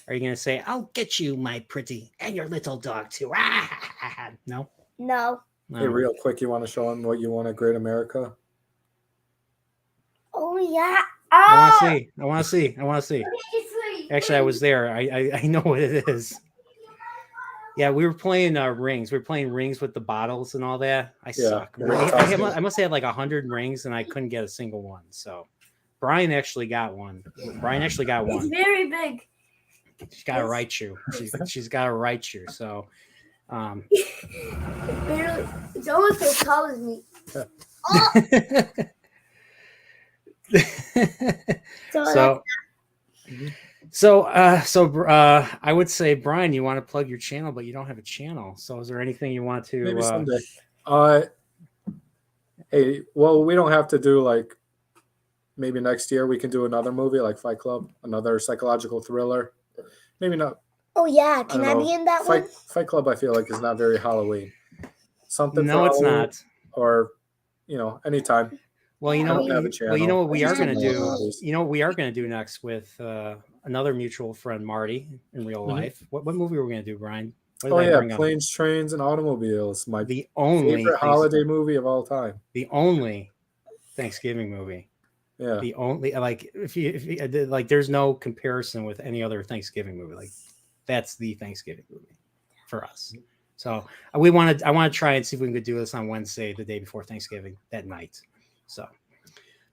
Are you gonna say, "I'll get you, my pretty, and your little dog too"? No. No. Hey, real quick, you want to show them what you want at Great America? Oh yeah. I want to see. Actually, I was there. I know what it is. Yeah, we were playing rings. We were playing rings with the bottles and all that. I suck. I must have had 100 rings, and I couldn't get a single one. So, Bryan actually got one. It's very big. She's got to write you. She's got to write you. So, it's almost as tall as me. So I would say, Bryan, you want to plug your channel, but you don't have a channel. So is there anything you want to? Maybe someday. Hey, well, we don't have to do maybe next year we can do another movie like Fight Club, another psychological thriller. Maybe not. Oh yeah, can I be in that one? Fight Club, I feel like is not very Halloween. Something. No, it's not. Or, anytime. Well, you know what we are going to do. You know what we are going to do next with another mutual friend, Marty, in real life. What movie are we going to do, Bryan? Planes, Trains, and Automobiles. The only favorite holiday movie of all time. The only Thanksgiving movie. Yeah. The only if you there's no comparison with any other Thanksgiving movie. That's the Thanksgiving movie for us. So I want to try and see if we can do this on Wednesday, the day before Thanksgiving, that night. So,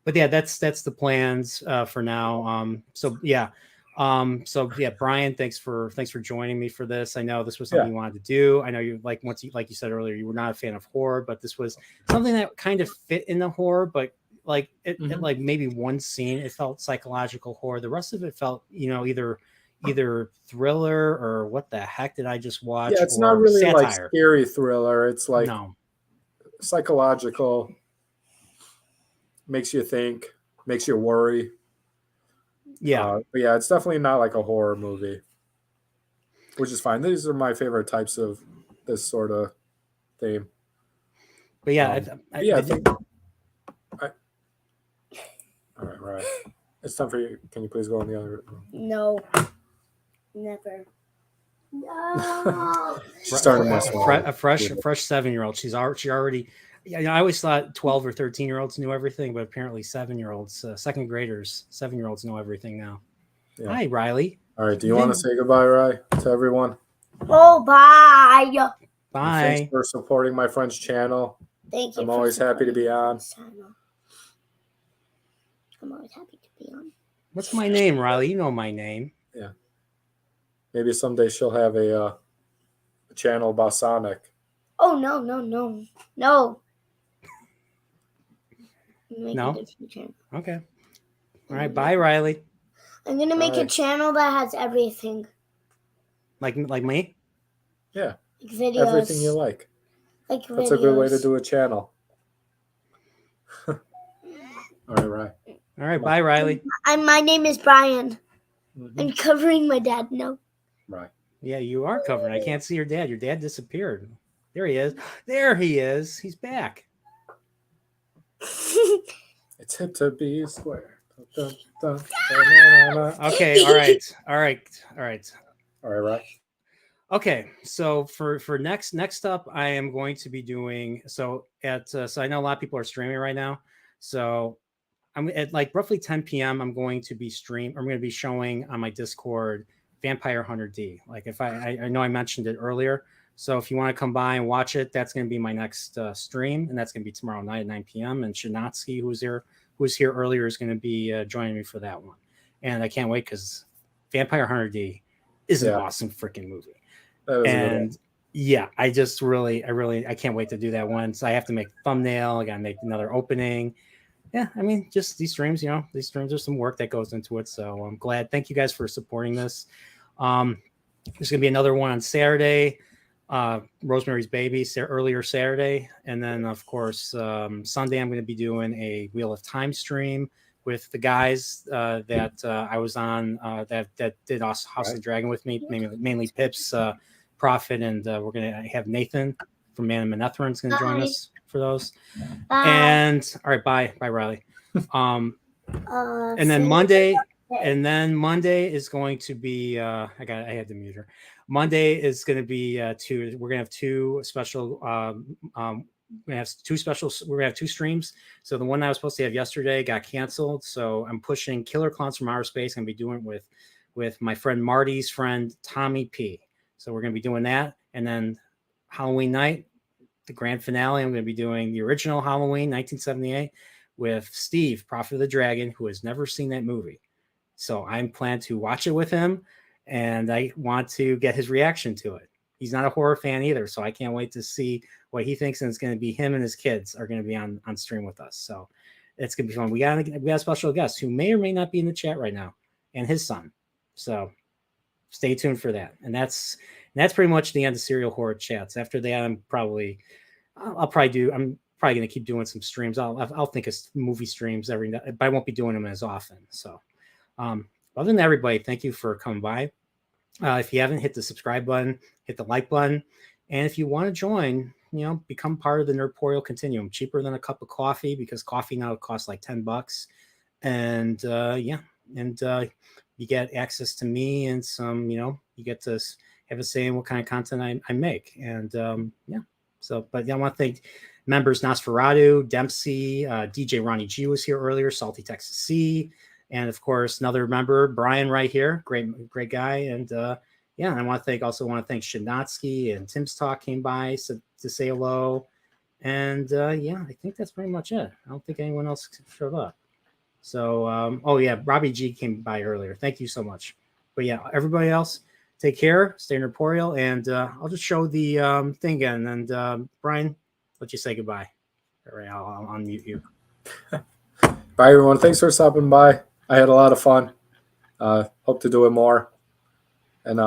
but yeah, that's the plans for now. Bryan, thanks for joining me for this. I know this was something you wanted to do. I know you like you said earlier, you were not a fan of horror, but this was something that kind of fit in the horror, but maybe one scene it felt psychological horror. The rest of it felt either thriller or what the heck did I just watch? Yeah, it's not really satire. Scary thriller. It's psychological. Makes you think, makes you worry. Yeah. But yeah, it's definitely not like a horror movie, which is fine. These are my favorite types of this sort of theme. But yeah, I think. All right. It's time for you. Can you please go in the other room? No. Never. No. Starting a fresh 7-year-old. She already. Yeah, I always thought 12 or 13-year-olds knew everything, but apparently 7-year-olds, second graders, 7-year-olds know everything now. Yeah. Hi, Riley. All right. Do you want to say goodbye, Ry, to everyone? Oh, bye. Bye. And thanks for supporting my friend's channel. Thank you. I'm always happy to be on. I'm always happy to be on. What's my name, Riley? You know my name. Yeah. Maybe someday she'll have a channel about Sonic. Oh, no. Make No? a different channel. Okay. All right. Bye, Riley. I'm going to make a channel that has everything. Like me? Yeah. Like videos. Everything you like. Like That's videos. a good way to do a channel. All right. All right. Bye, Riley. My name is Brian. Mm-hmm. I'm covering my dad. No. Right. Yeah, you are covering. I can't see your dad. Your dad disappeared. There he is. There he is. He's back. It's hip to be square. Okay. All right. Okay, so for next up, I am going to be doing so I know a lot of people are streaming right now, so I'm at like roughly 10 p.m. I'm going to be showing on my Discord Vampire Hunter D. Like if I know I mentioned it earlier, so if you want to come by and watch it, that's going to be my next stream, and that's going to be tomorrow night at 9 p.m. And Shinatsky, who was here earlier, is going to be joining me for that one, and I can't wait because Vampire Hunter D is an awesome freaking movie. And yeah, I can't wait to do that one. So I have to make a thumbnail. I got to make another opening. Yeah, I mean, just these streams, these streams are some work that goes into it. So I'm glad. Thank you guys for supporting this. There's going to be another one on Saturday, Rosemary's Baby, earlier Saturday. And then, of course, Sunday, I'm going to be doing a Wheel of Time stream with the guys that I was on that did House of the Dragon with me, mainly Pips, Prophet, and we're going to have Nathan from Man and Manethrin is going to join us for those. Bye. And all right, bye, Riley. And then Monday is going to be I had to mute her. Monday is going to be we're going to have two special we're gonna have two streams. So the one I was supposed to have yesterday got canceled. So I'm pushing Killer Clowns from Outer Space. I'm gonna be doing it with my friend Marty's friend Tommy P. So we're gonna be doing that, and then Halloween night, the grand finale, I'm gonna be doing the original Halloween 1978 with Steve, Prophet of the Dragon, who has never seen that movie. So I'm planning to watch it with him, and I want to get his reaction to it. He's not a horror fan either, so I can't wait to see what he thinks. And it's going to be him and his kids are going to be on stream with us. So it's going to be fun. We got a special guest who may or may not be in the chat right now, and his son. So stay tuned for that. And that's pretty much the end of Serial Horror Chats. After that, I'm probably going to keep doing some streams. I'll think of movie streams every night, but I won't be doing them as often. So other than that, everybody, thank you for coming by. If you haven't, hit the subscribe button, hit the like button. And if you want to join, become part of the Nerdporial Continuum, cheaper than a cup of coffee, because coffee now costs like $10. And you get access to me and some, you get to have a say in what kind of content I make. And but I want to thank members Nosferatu, Dempsey, DJ Ronnie G was here earlier, Salty Texas C, and of course another member, Brian, right here, great guy. And I want to thank Shinatsky and Tim's Talk came by to say hello. And I think that's pretty much it. I don't think anyone else showed up. So Robbie G came by earlier. Thank you so much. But yeah, everybody else, take care, stay Nerdporial, and I'll just show the thing again. And Brian, let you say goodbye. All right, I'll unmute you. Bye, everyone. Thanks for stopping by. I had a lot of fun. Hope to do it more. And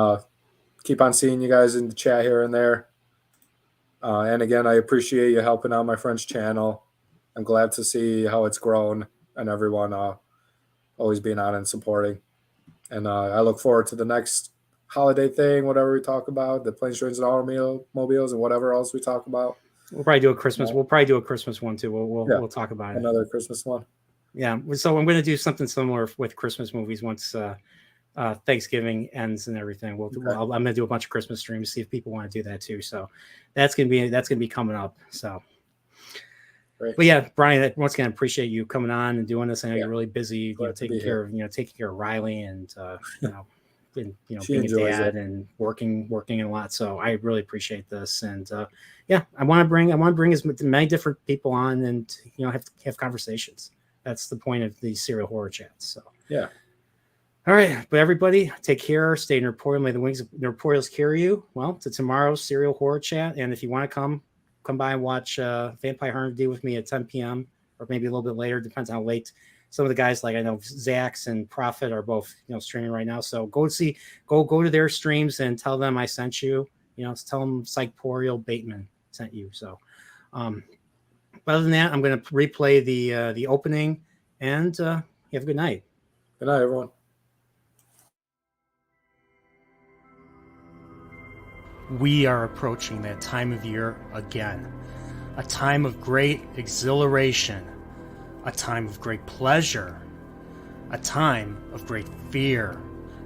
keep on seeing you guys in the chat here and there. And again, I appreciate you helping out my friend's channel. I'm glad to see how it's grown and everyone always being on and supporting. And I look forward to the next holiday thing, whatever we talk about, the planes, trains, and automobiles, and whatever else we talk about. We'll probably do a Christmas. We'll probably do a Christmas one too. We'll talk about it. Another Christmas one. Yeah. So I'm going to do something similar with Christmas movies once Thanksgiving ends and everything. I'm going to do a bunch of Christmas streams, see if people want to do that too. So that's going to be coming up. So. Great. But yeah, Brian, once again, appreciate you coming on and doing this. I know you're really busy, taking care of Riley and being a dad and working a lot. So I really appreciate this. And I want to bring as many different people on and have conversations. That's the point of these serial horror chats. So All right, but everybody, take care. Stay nerporial. May the wings of nerporials carry you. Well, to tomorrow's serial horror chat, and if you want to come by and watch Vampire Hunter D with me at 10 p.m. or maybe a little bit later, depends on how late. Some of the guys, like I know Zax and Prophet, are both streaming right now. So go to their streams and tell them I sent you. Tell them Psychporial Bateman sent you. So, but other than that, I'm going to replay the opening, and you have a good night. Good night, everyone. We are approaching that time of year again. A time of great exhilaration. A time of great pleasure. A time of great fear.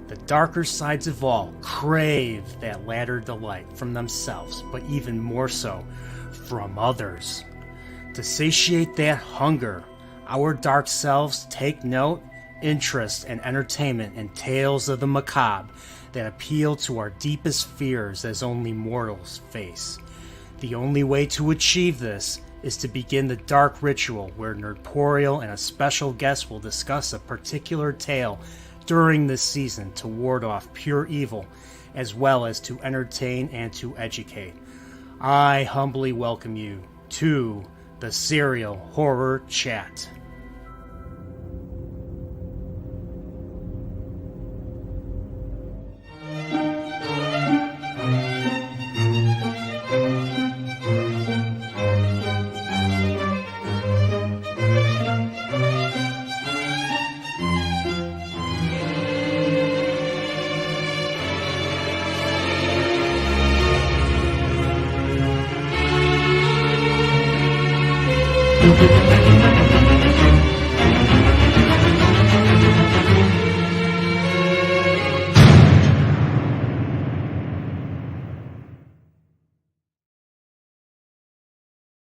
The darker sides of all crave that latter delight from themselves, but even more so from others. To satiate that hunger, our dark selves take note, interest, and entertainment in tales of the macabre that appeal to our deepest fears as only mortals face. The only way to achieve this is to begin the dark ritual where Nerdporial and a special guest will discuss a particular tale during this season to ward off pure evil, as well as to entertain and to educate. I humbly welcome you to the Serial Horror Chat. Thank you.